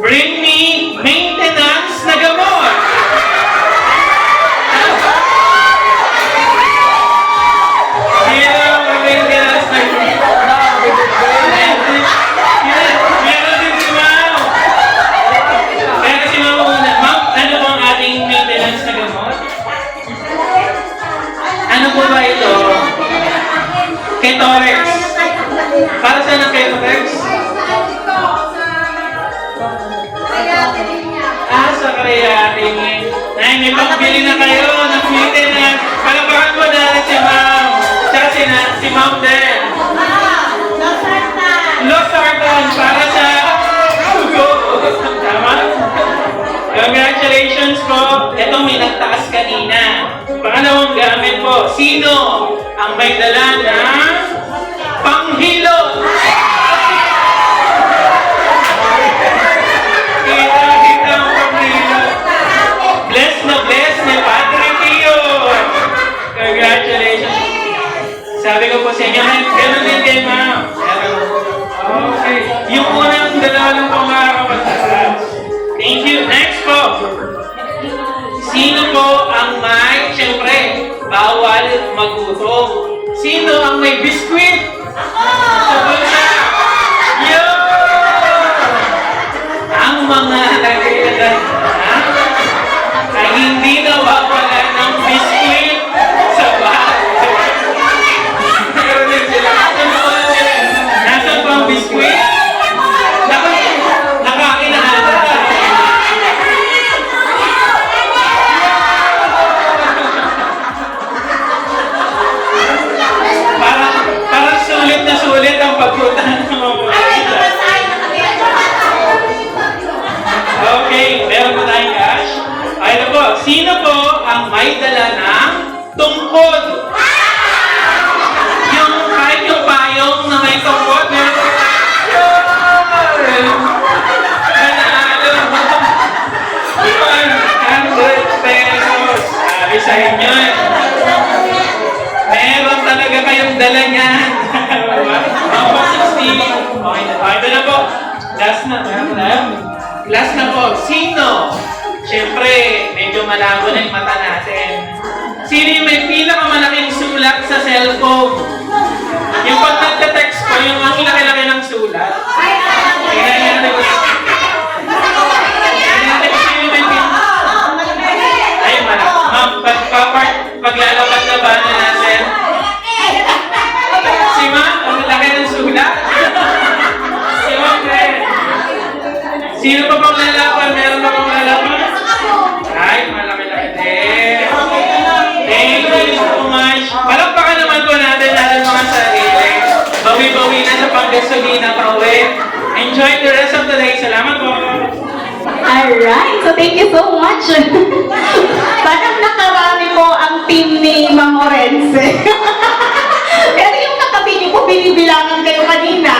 Bring me maintenance na gamot! Meron din si Ma'am. Pero si Ma'am una. Ma'am, ano bang ating maintenance na gamot? Ano po ba ito? Ketorex. Para saan ang Ketorex? Sa creatinine. Ay, may pagbili na kayo ng maintenance. Palapakan mo natin si Ma'am. Tsaka si Ma'am din. Losartan para sa Hugo. Tama? Congratulations po. Ito may nagtaas kanina. Pangalawang gamit po. Sino ang may dala ng panghilot? Kita ang panghilot. Bless na bless ni Padre Pio. Congratulations. Sabi ko po sa inyo, ganun din kay Ma'am. Okay. Yung unang dalawa lang po makakapagtaas. Thank you. Next po. Sino po ang may, siyempre, bawal magutom? Sino ang may biskwit? Sa bulsa? Yun! Ang mga nagkakalan ay hindi nawawala ng biskwit sa bahay. Meron din sila. Nasaan po ang biskwit? Nakain na ata. Parang sulit ang pagpuntahan ng mga pagkakas. Okay, meron po tayong cash. Ayun po, sino po ang may dala ng tungkod? Yung kahit yung payong na may tungkod, meron po Manalo! 100 pesos! Sabi sa inyo, meron talaga kayong dala niyan. Mga 60. Okay ito na po. Last na po. Sino? Siyempre, medyo malabo na yung mata natin. Sino yung may pinakamalaking sulat sa cellphone? Yung pag nagka-text po, yung ang laki-laki ng sulat. Tingnan natin ko sino yung may ay, ma'am, paglalakad na ba na natin? Si Ma'am, ang laki ng sulat? Si Ma'am, sino pa pang lalapan? Meron pa pang lalapan? Ay, malaki-laki din. Thank you so much. Palakpakan naman po natin mga sarili. Bawi-bawi na sa panggasolina pa uwi. Enjoy the rest of the day. Salamat po. Alright, so thank you so much. Parang nakarami po ang team ni Ma'am Orense. Pero yung katabi niyo po, binibilangan kayo kanina.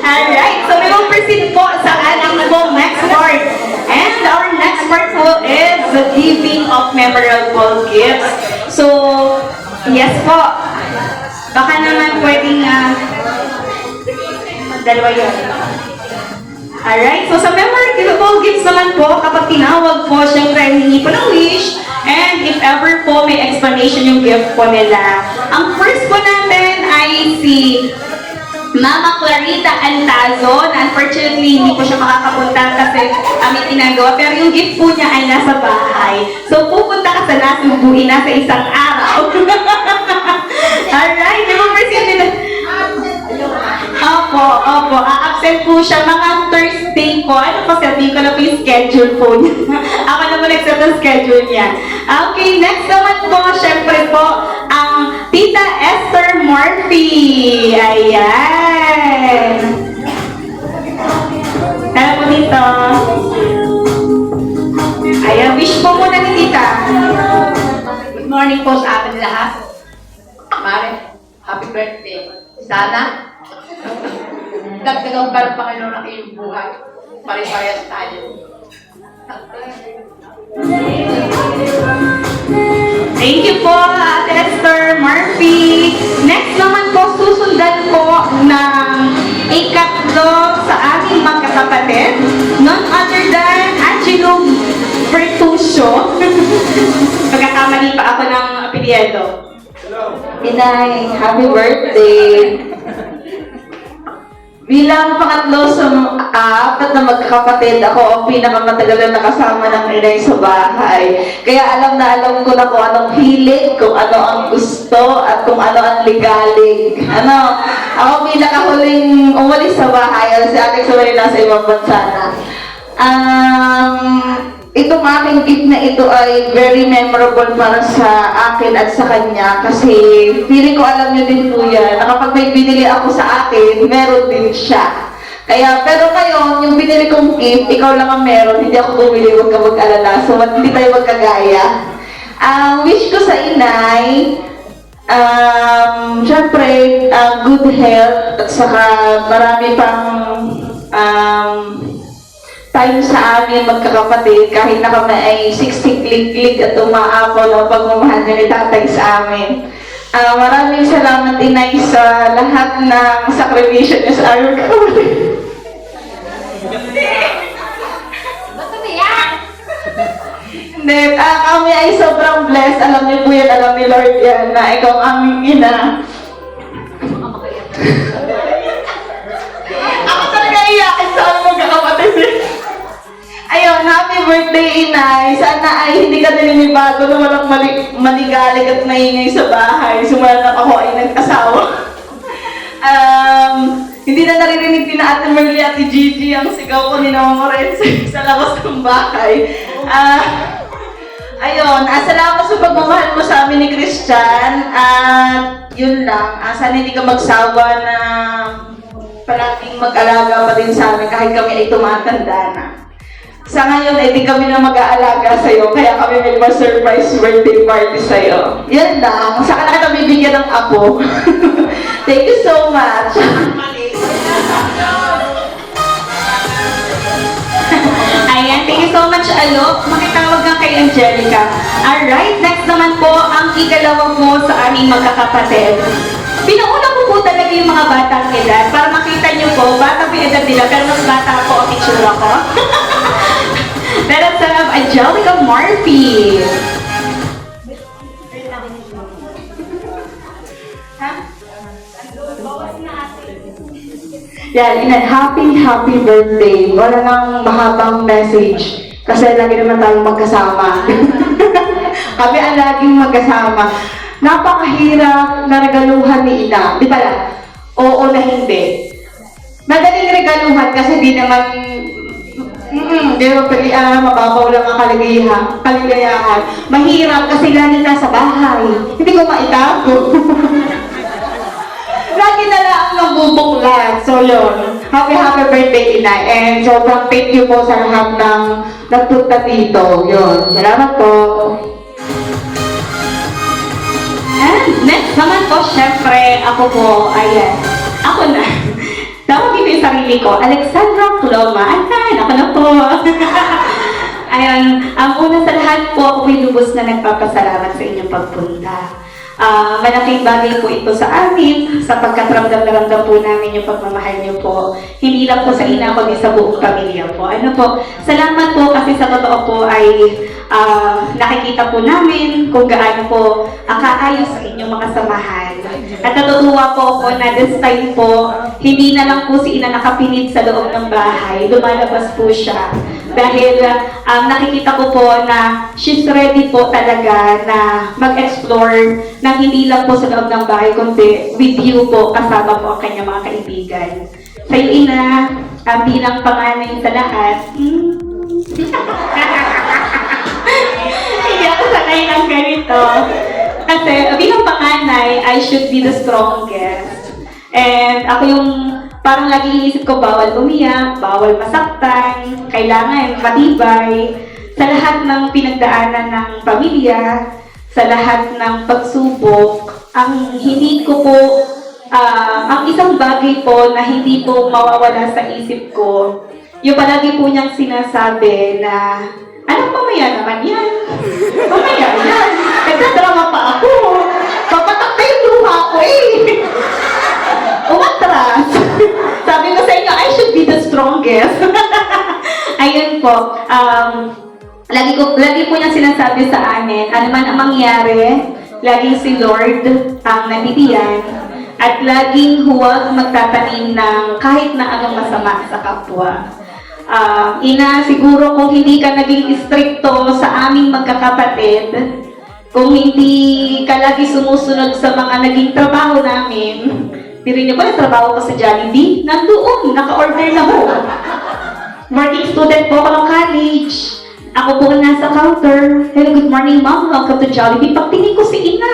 Alright, so we will proceed po sa ating po next part. And our next part po po is the giving of memorable gifts. So, yes po. Baka naman pwedeng dalawa yun. Alright, so sa memorable gifts naman po, kapag tinawag po, syempre hihingi po ng wish, and if ever po may explanation yung gift po nila. Ang first po natin ay si Mama Clarita Antazo, na unfortunately hindi po siya makakapunta kasi may ginagawa, pero yung gift po niya ay nasa bahay. So pupunta ka sa Nasubuin na sa isang araw. Alright, di ba nila? Opo, absent po siya mga Thursday po. Ano pa sabihin ko na po yung schedule po niya. Ako na po nag-set ang schedule niya. Okay, next naman po, syempre po, ang Tita Esther Murphy. Ayan. Tara po dito. Ayan, wish po muna ni Tita. Good morning po sa atin lahat. Mare, happy birthday. Sana, dagdagang pa ng Panginoon ang iyong buhay. Pare-parehas tayo. Thank you po, Ate Esther Murphy. Next naman po, susundan po ng ikatlo sa aming magkakapatid. None other than Angelo Bertuccio. Pagkakamali pa ako ng apelyido. Inay, happy birthday! Bilang pangatlo sa apat na magkakapatid, ako ang pinakamatagal na nakasama ng inay sa bahay. Kaya alam na alam ko na kung anong hilig, kung ano ang gusto, at kung ano ang ligalig. Ako pinakahuling umalis sa bahay, si Alex Samuel nasa ibang bansa na. Itong aking gift na ito ay very memorable para sa akin at sa kanya kasi feeling ko alam niyo din po yan na kapag may binili ako sa akin, meron din siya. Kaya, pero ngayon, yung binili kong gift, ikaw lang ang meron, hindi ako bumili, huwag ka mag-alala. So, hindi tayo magkagaya. Ang wish ko sa inay, syempre, good health at saka marami pang time sa amin magkakapatid kahit na kami ay 60 klik-klik at umaapaw ng pagmamahal niya ni tatay sa amin. Maraming salamat inay sa lahat ng sakripisyo niya sa aming kapatid. Hindi, kami ay sobrang blessed. Alam niyo po yan, alam ni Lord yan na ikaw ang aming ina. Ako talaga iyakin sa aming magkakapatid. Ayun, happy birthday, inay. Sana ay hindi ka naninibago na walang maligalig at maingay sa bahay. Sumala na ako ay nag-asawa. Hindi na naririnig din na Ate Merly at Gigi ang sigaw ko ni Mama Morense sa labas ng bahay. Ayun, salamat sa pagmamahal mo sa amin ni Christian. At yun lang, sana hindi ka magsawa na palaging mag-alaga pa din sa amin kahit kami ay tumatanda na. Sa ngayon, ay di kami na mag-aalaga sa'yo, kaya kami may surprise birthday party sa'yo. Yan lang, saka na kita bibigyan ng apo. Thank you so much. Ayan, thank you so much, Alok. Makitawag nga kay Angelica. Alright, next naman po, ang ikalawa po sa aming magkakapatid. Pinauna ko po talaga yung mga batang edad para makita niyo po, bata po yung edad nila, pero mas bata po ang itsura ko. Let's have Angelica Murphy. Yan, happy birthday. Wala nang mahabang message. Kasi lagi naman tayong magkasama. Kami ang laging magkasama. Napakahirap na regaluhan ni Ina. Di pala? Oo na hindi. Madaling regaluhan kasi di naman di ba mababaw lang ang kaligayahan. Mahirap kasi lagi nasa bahay. Hindi ko maitago. Lagi na lang nabubuklat. So yun. Happy birthday, Inay. And sobrang thank you po sa lahat ng nagpunta dito. Yun. Salamat po. And next naman po, syempre, ako po, ayan. Ako na. Tawagin ko yung sarili ko, Alexandra Cloma. Ayan, ako na po. Ayun, una sa lahat po, ako may lubos na nagpapasalamat sa inyong pagpunta. Malaking bagay po ito sa amin, sapagkat ramdam na ramdam po namin yung pagmamahal niyo po. Hindi lang po sa ina, kundi sa buong pamilya po. Ano po, salamat po kasi sa totoo po ay nakikita po namin kung gaano po kaayos sa inyong mga samahan. At natutuwa po ako na this time po, hindi na lang po si ina nakapilit sa loob ng bahay, lumalabas po siya. Dahil nakikita ko po na she's ready po talaga na mag-explore na hindi lang po sa loob ng bahay, kundi with you po, kasama po ang kanyang mga kaibigan. Sa iyo, ina, bilang panganay sa lahat, hindi ako sanay ng ganito. Kasi bilang panganay, I should be the strongest. And ako yung parang lagi iisip ko, bawal umiyak, bawal masaktan, kailangan matibay. Sa lahat ng pinagdaanan ng pamilya, sa lahat ng pagsubok, ang hindi ko po, ang isang bagay po na hindi po mawawala sa isip ko, yung palagi po niyang sinasabi na, anong mamaya naman yan? Mamaya yan. Nagdadrama pa ako. Papatak na yung luha ko eh. Umatras. Sabi ko sa inyo, I should be the strongest. Ayun po. Lagi po niya sinasabi sa amin, ano man ang mangyari, laging si Lord ang nabibigyan, at laging huwag magtatanim ng kahit na anong masama sa kapwa. Ina, siguro kung hindi ka naging istrikto sa aming magkakapatid, kung hindi ka lagi sumusunod sa mga naging trabaho namin, pirin niyo ba, trabaho ko sa Jollibee? Nandoon, naka-order na ho. Working student po ako ng college. Ako po nasa counter. Hello, good morning ma'am, welcome to Jollibee. Pagtingin ko si ina,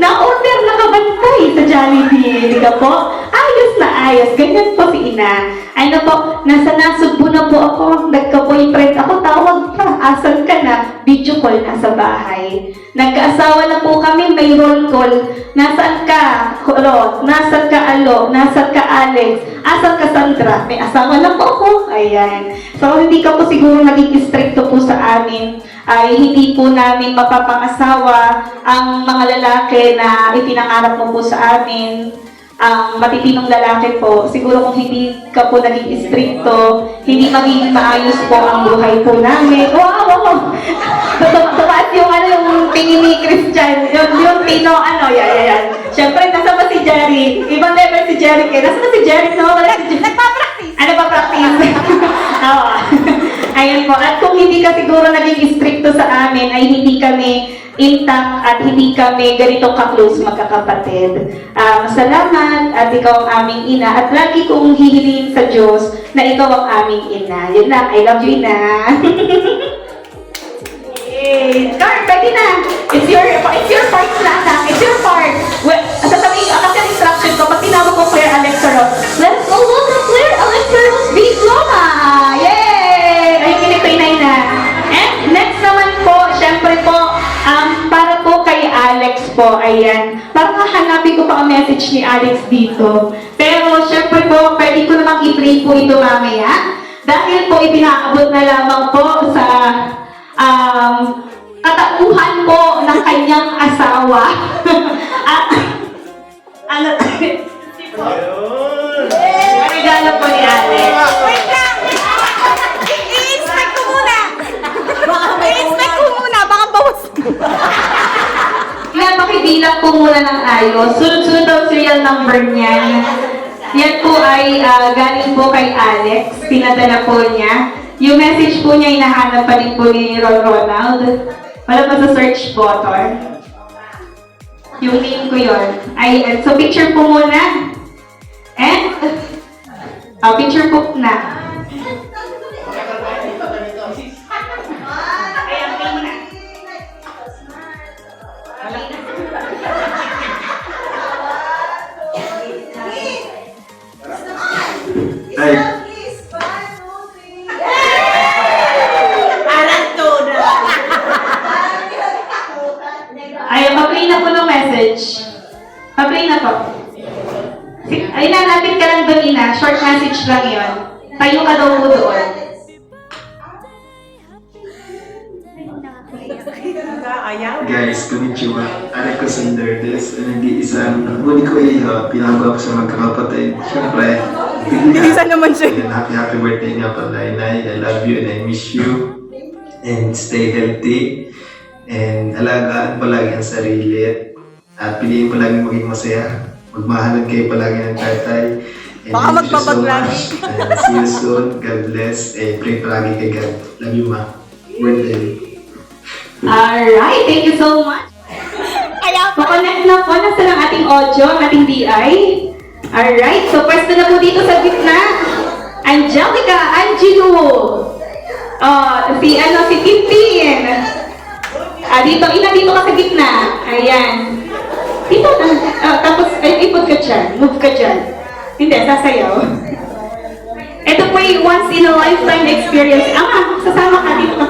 na-order, nakabantay sa Jollibee. Hindi ka po? Ayos na ayos. Ganyan po si ina. Ano po, nasa Nasugbu na po ako. Nagka-boyfriend ako, tawag pa. Asan ka na? Video call na sa bahay. Nagkaasawa na po kami, may roll call. Nasaan ka? Alo, nasaan ka Alo? Nasaan ka Alex? Asan ka Sandra? May asawa na po ako. Ayan. So, hindi ka po siguro naging stricto po sa amin. Ay hindi po namin mapapangasawa ang mga lalaki na ipinangarap mo po sa amin. Ang matitinong lalaki po, siguro kung hindi ka po naging stricto, hindi magiging maayos po ang buhay po namin. Wow! Tumaas yung yung tingin ni Christian, yung Tino, yan. Siyempre, nasa ba si Jerry? Ibang level si Jerry kayo. Nasa ba si Jerry? No? Nagpa-practice. Ano ba practice? Oo. Ayun po. At kung hindi ka siguro naging stricto sa amin, ay hindi kami intact at hindi kami ganito ka-close magkakapatid. Salamat at ikaw ang aming ina at lagi kong hihilingin sa Diyos na ikaw ang aming ina. Yun lang. I love you, ina. Yay! Car, pwede na. It's your part na. It's your part. Well, sasabihin, kasi ang instruction ko, pag tinawag ko Claire Alexaros, let's go welcome Claire Alexaros Diploma! Yay! Ay, kinipinay na. And next naman po, syempre po, para po kay Alex po, ayan. Parang hahanapin ko pa ang message ni Alex dito. Pero syempre po, pwede ko namang i-play po ito mamaya. Dahil po ipinaabot na lamang po sa katauhan po ng kanyang asawa. At ano regalo po ni Alex. Wait lang! I-inspect ko muna! I-inspect ko muna, baka bawas. Kaya pakibilang po muna ng ayos. Sunod-sunod ang serial number niya. Yan po ay galing po kay Alex. Pinadala po niya. Yung message po niya, hinahanap pa din po ni Ronald. Wala pa sa search button. Yung name ko yun. Ayan. So, picture po muna. And, picture po na. Ayan, play mo na. Ay. Ayan, pa-play na po ng message. Pa-play na po. Ay, nalapit ka lang doon, ina. Short message lang yun. Tayo ka daw po doon. Guys, konnichiwa. Aray ko sa Lourdes. Nag-iisang huli ko iha. Pinagawa ko sa magkakapatid. Siyempre, Bilisan naman siya. Ayan, happy birthday nga pala, Inay. I love you and I miss you. And stay healthy. And alagaan palagi ang sarili. At piliin palagi maging masaya. Magmahalan kayo palagi ng tatay. And Baka thank you so magpapag lagi. much. And see you soon. God bless. And pray palagi kay God. Love you, ma. Birthday. Alright, thank you so much. Kaya Connect na po, nasa ng ating audio, ang ating DI. Alright, so pwesto na po dito sa gitna. Angelica, Angelo. Si Tintin. Dito, dito ka sa gitna. Ayan. Dito na. Tapos, ipod ka dyan. Move ka dyan. Hindi, sasayaw. Ito po yung once in a lifetime experience. Sasama ka dito ka.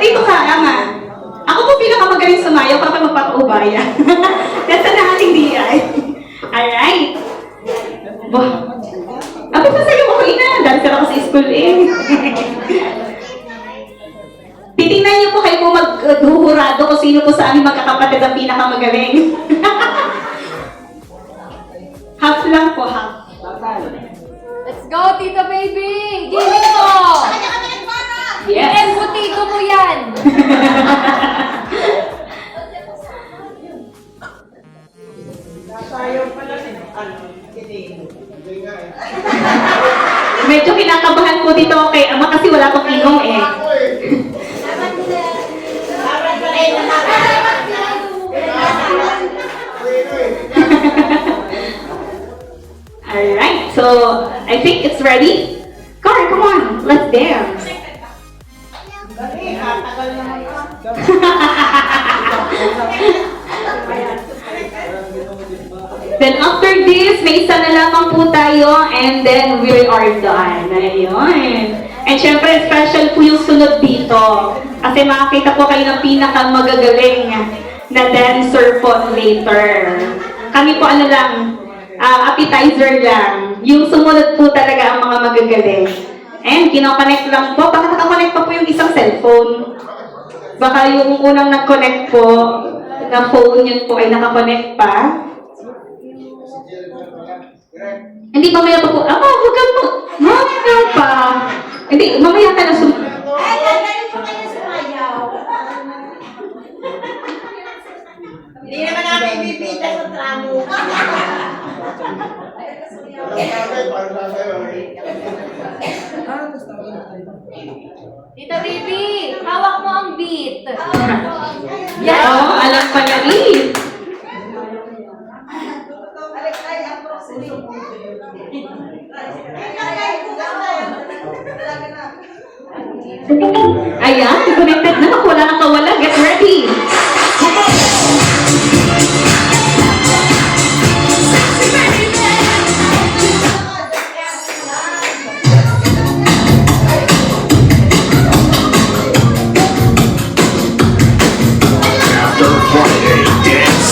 Dito ka, Ama. Ako po pinakamagaling sumayaw, kapag magpapaubaya. Nasa na ating DI. Alright. Ako sasayaw ako, ina. Dancer ako sa school eh. Titingnan niyo po kayo po maghuhurado kung sino po sa aming magkakapatid ang pinakamagaling. Half lang po, half. Let's go, Tita Baby! Give it mo! Yes. And potato mo yan! Medyo kinakabahan po dito kay Ama kasi wala pong ilong eh. Alright, so I think it's ready. Car, come on, let's dance. Then after this, may isa na lamang po tayo and then we are done. Ayun. And syempre, special po yung sunod dito. Kasi makakita po kayo ng pinakamagagaling na dancer po later. Kami po appetizer lang. Yung sumunod po talaga ang mga magagaling. And kinoconnect lang po. Baka nakakonect pa po yung isang cellphone. Baka yung unang nag-connect po na phone, yun po ay nakakonect pa. Hindi, mamaya pa po. Huwag ka po. Mamaya pa. Hindi, mamaya ka na Hindi naman namin bibita sa tramo. Tita Baby, hawak mo ang beat. Yes. Oo, alam pa niya eh. Ayan, connected na. Wala nang kawala. Get ready. After Friday, dance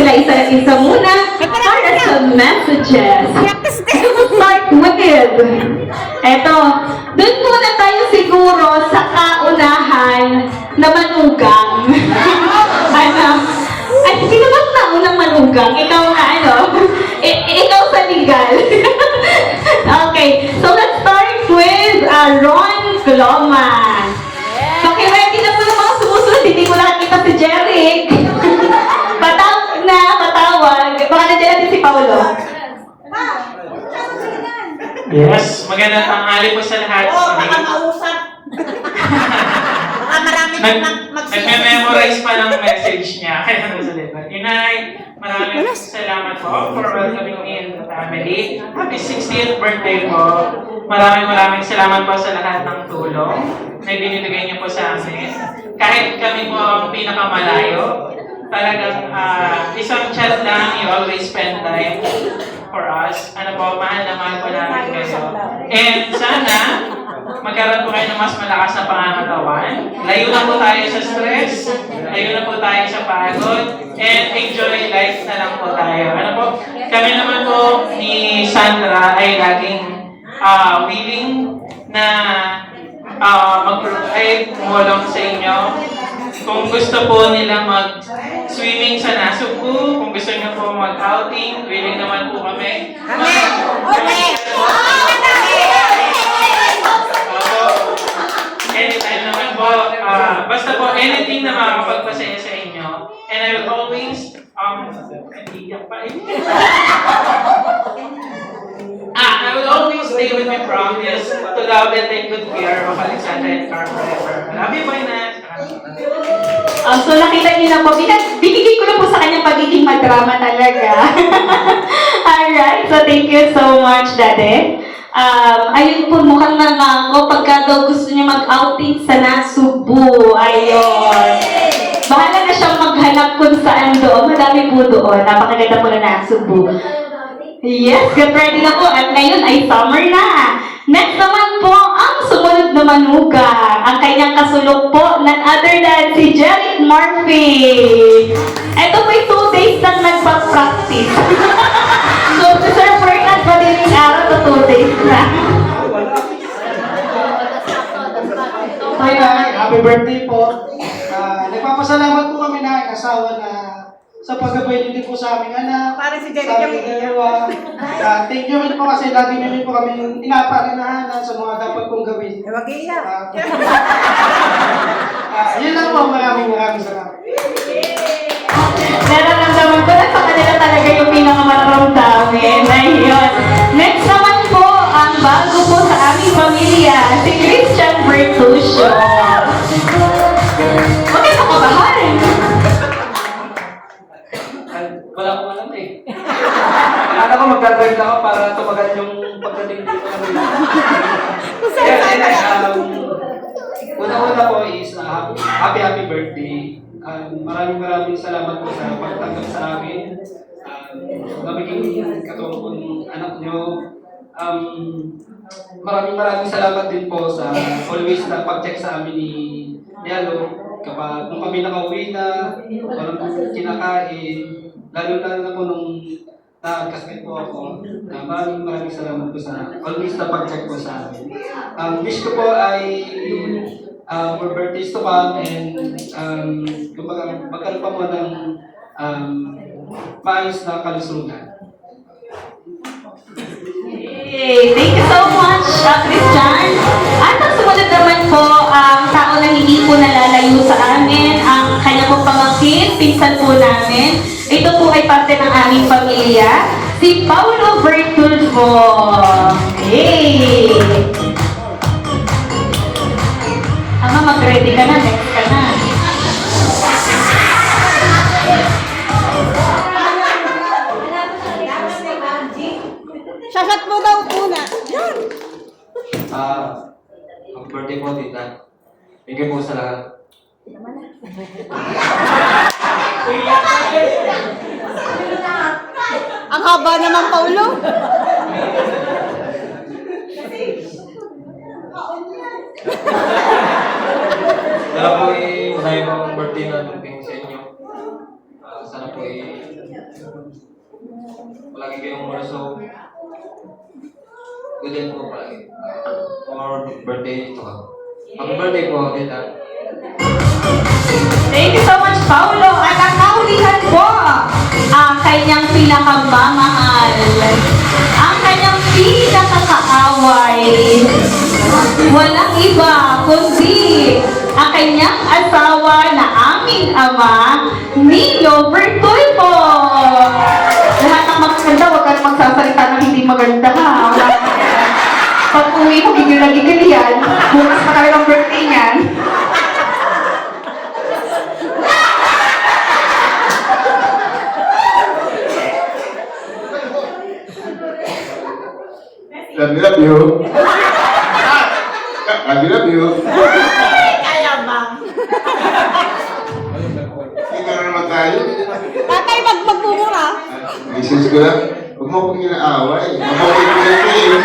sila isa-isa muna para sa messages. To start with, eto, dun muna tayo siguro sa kaunahan na manugang. Ano? Ay, sino ba naunang manugang? Ikaw nga, ano? Ikaw sa legal. Okay, so let's start with Ron Gloman. So, ready na po ng mga sumusunod. Hindi ko nakakita si Jeric. Patawag. Baka nandiyan natin si Paolo. Yes, magandang tanghali po sa lahat. Oo, baka mausap. Baka marami Nagme-memorize pa ng message niya. Kaya nasalit na. Inay, maraming salamat po for welcoming me in the family. Happy 60th birthday po. Maraming salamat po sa lahat ng tulong na binibigay niyo po sa amin. Kahit kami po ang pinakamalayo, talagang isang chat lang, you always spend time for us. Ano po, mahal na mahal po namin kayo. And sana, magkaroon po kayo ng mas malakas na pangangatawan. Layo na po tayo sa stress, layo na po tayo sa pagod, and enjoy life na lang po tayo. Ano po, kami naman po ni Sandra ay laging willing na mag-provide, tumulong sa inyo. Kung gusto po nila mag-swimming sa Nasuku, kung gusto niyo po mag-outing, willing naman po kami. Anytime naman po. Basta po, anything na makakapagpasaya sa inyo. And I will always, I will always stay with my promise to love and take good care of Alexandra and Carl forever. Love you, boy na. So nakita niyo na po, binigay ko na po sa kanyang pagiging madrama talaga. Alright, so thank you so much, Dade. Ayun po, mukhang nangako pagka daw gusto niya mag-outing sa Nasubu. Ayun. Bahala na siyang maghanap kung saan doon. Madami po doon. Napakaganda po na Nasubu. Yes, get ready na po. At ngayon ay summer na. Next naman po, ang sumunod na manugang. Ang kanyang kasulok po, none other than si Jeric Murphy. Ito po'y 2 days nang nagpa-practice. So, si Sir Fernand, madaling araw sa 2 days na. Hi, happy birthday po. Nagpapasalamat po kami na asawa na sa paggabay niyo din po sa aming anak. Para si Jeric sa yung aming dalawa. Thank you rin po kasi lagi niyo rin po kami inapaganahanan sa mga dapat kong gawin. Huwag iiyak. Yun lang po, maraming salamat. Nararamdaman ko na sa kanila talaga yung pinakamararamdamin. Ayun. Next naman po, ang bago po sa aming pamilya, si Christian Bertuccio. Huwag kayo makabahan. Wala ko alam eh. Akala ko magdadrive lang ako para tumagal yung pagdating dito. Una-una po is happy birthday. Maraming salamat po sa pagtanggap sa amin. Nabiging katulong anak nyo. Maraming salamat din po sa always na pag-check sa amin ni Yalo. Kapag kung kami nakauwi na, walang kinakain, lalo na po nung nakakasakit po ako. Maraming salamat po sa always na pag-check po sa amin. Wish ko po ay more birthdays to come and magkaroon pa po ng maayos na kalusugan. Hey, thank you so much, Christian. At ang sumunod naman po, ang tao na hindi po nalalayo sa amin, ang kanya pong pamangkin, pinsan po namin. Ito po ay parte ng aming pamilya, si Paulo Bertulfo. Hey! Ama, mag-ready ka na, next ka na. Shashat mo daw una. Yan. Happy birthday po, tita. Bigay po sa lahat. Ang haba naman, Paulo. Sana po masayo po ang birthday na dumating sa inyo. Sana po Palagi kayong malusog. Good health po palagi. For birthday ito ka. Happy birthday po, tita. Thank you so much, Paulo. At ang kaulihan po, ang kanyang pinakamamahal, ang kanyang pinakakaaway, walang iba kundi ang kanyang asawa na aming ama, Nino Bertulfo. Lahat ng magaganda, huwag kang magsasalita ng hindi maganda ha. Pag uwi mo, gigil yan. Bukas pa kayo ang birthday niyan. Love you. Love you. Kaya ba? Hindi ka na naman tayo. Tatay, magmumura. License ko lang. Huwag mo akong inaaway. Mabuhay ko lang kayo.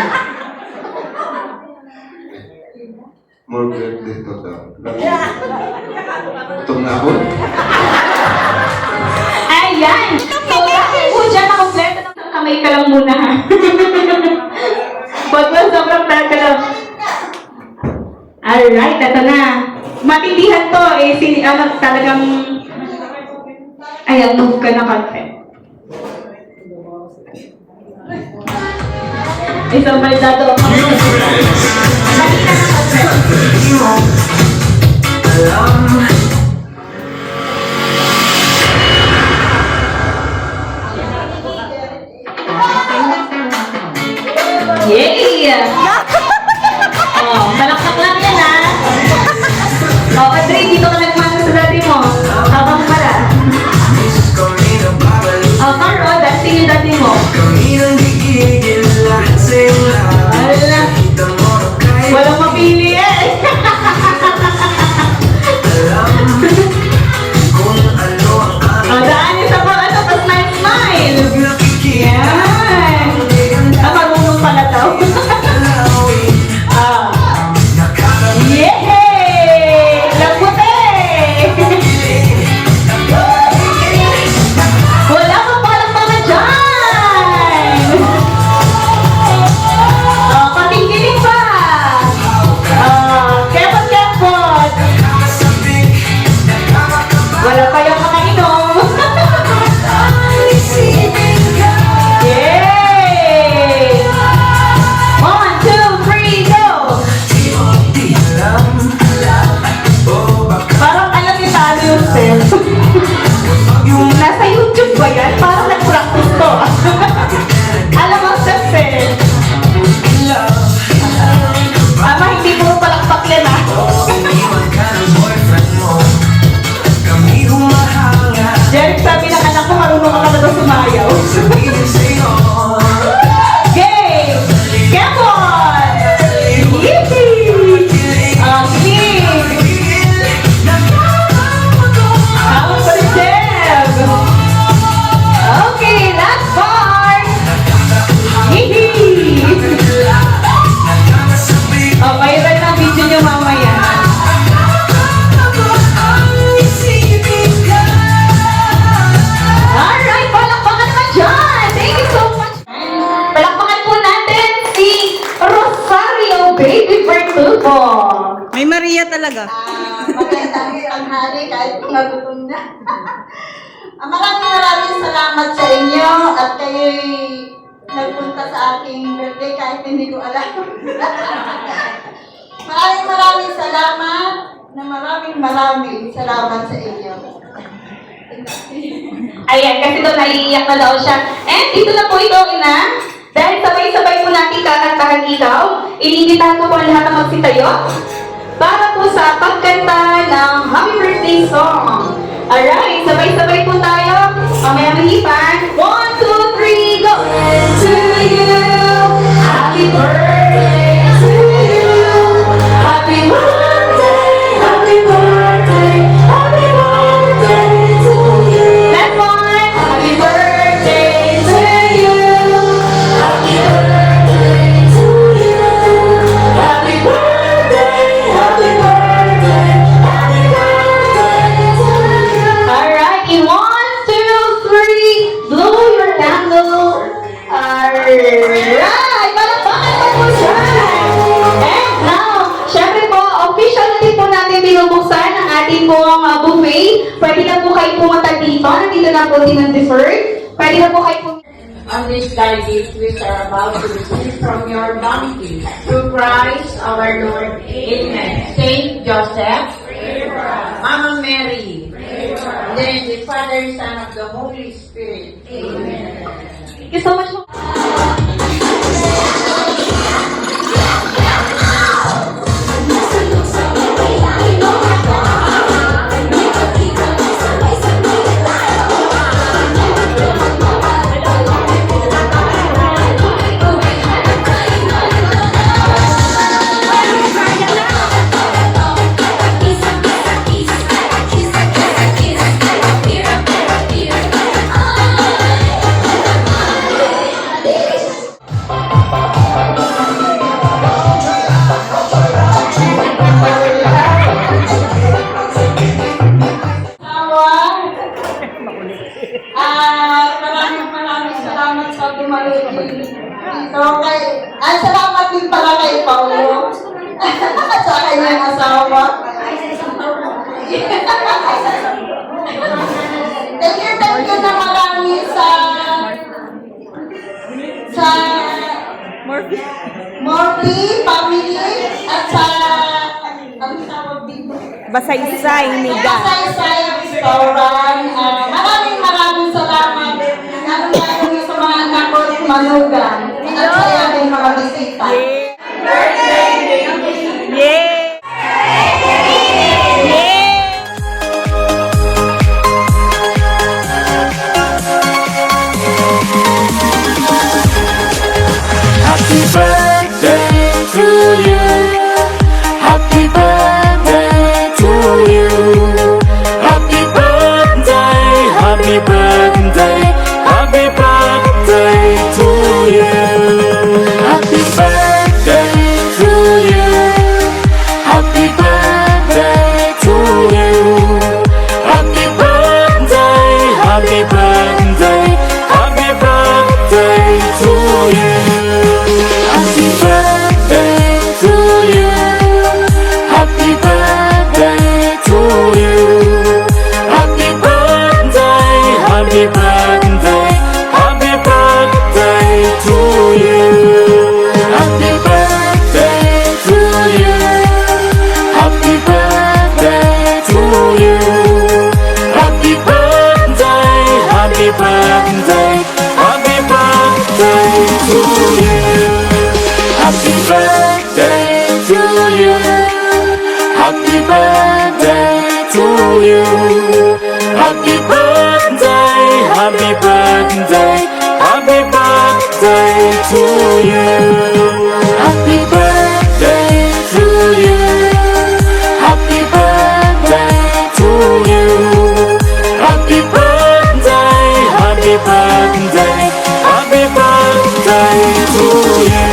More birthday to daw. Itong na ako. Ayan! So, dahil po dyan, nakompleto ng kamay ka lang muna ha. Huwag mo, sobrang proud ka lang. Alright, ito na. Matindihan to eh, talagang... Ayan, move ka na content. Isang baldado ako. Mali ka na content. Yay! Oh, malakpak lang yan ha. Oh, Audrey, dito ka nagmana sa dati mo. Habang pala. Oh, Carl, dancing yung dati mo. Wala. Walang mapili eh. Oh, daan niyo sa mga ano, pas smile. Yan. Marunong pala daw. Yay! Laputi! Wala kang palang mga dyan! Patinggiling pa! Kepot! Wala pa yung mga inom. Yay! 1, 2, 3, go! Parang alam ni Talo yung step. Yung nasa YouTube ba yan? Parang nag-practice to. Alam mo steps eh. Ama, hindi mo palakpak yan ah. Derek, sabi ng anak ko, marunong ka na daw sumayaw. Game! Kevon! Yippee! Tawag pa rin, Deb! Okay, last part! Hihi! Oh, viral na video niyo mamaya. Alright, palakpakan naman dyan! Thank you so much! Palakpakan po natin si Rosario Baby Bertulfo. May Maria talaga. Magandang tanghali kahit mga gutom na. Maraming salamat sa inyo at kayo'y nagpunta sa aking birthday kahit hindi ko alam. Maraming salamat na maraming salamat sa inyo. Ayan, kasi doon naiiyak na daw siya. And dito na po ito, ina. Dahil sabay-sabay po natin kakantahan ikaw, iniinitahan ko po ang lahat ng magsitayo para po sa pagkanta ng Happy Birthday song. Alright, sabay-sabay po tayo. Mamaya mahipan. 1, 2, 3, go! To you, happy birthday to you. Happy birthday, happy birthday, happy birthday to you. Last one. Happy birthday to you. Happy birthday to you. Happy birthday, happy birthday, happy birthday to you. Alright, in 1, 2, 3, blow. ating pong buffet. Pwede na po kayo pumunta dito. Nandito na po din ang deferred. Pwede na po kayo pumunta. On this thy gift which are about to receive from your bounty, through Christ our Lord. Amen. Saint Joseph, Mama Mary, and then the Father, Son of the Holy Spirit. Amen. Thank you so much. Maraming salamat sa dumalo dito. Salamat din pala kay Paulo. At sa kanyang asawa. Thank you na marami sa Morphy family at sa ang tawag dito. Basaysay, Miga. Basaysay Restaurant. Maraming salamat. Lalo sa mga anak ko at manugang. At sa aming mga bisita. Yeah! Happy birthday to you. Happy birthday to you. Happy birthday, happy birthday, happy birthday to you. Happy birthday to you. Happy birthday to you. Happy birthday, happy birthday, happy birthday to you. Happy birthday to you. Happy birthday to you. Happy birthday, happy birthday, happy birthday to you. Happy birthday to you. Happy birthday to you. Happy birthday, happy birthday, happy birthday to you. Happy birthday to you. Happy birthday to you. Happy birthday, happy birthday, happy birthday to you. Happy birthday to you. Happy birthday to you. Happy birthday, happy birthday, happy birthday to you.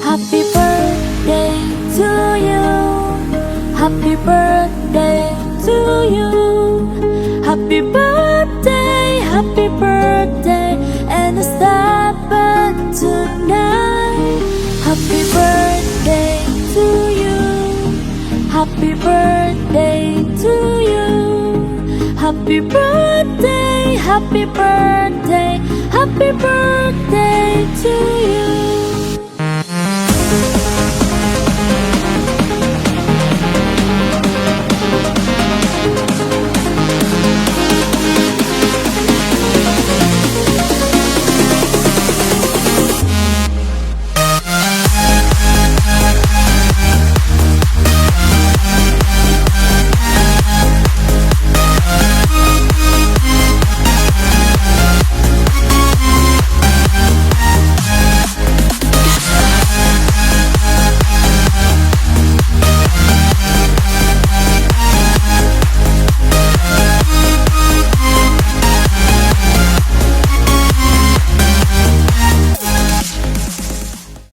Happy birthday to you. Happy birthday to you. Happy birthday, happy birthday, and it's happened tonight. Happy birthday to you. Happy birthday to you. Happy birthday, happy birthday, happy birthday to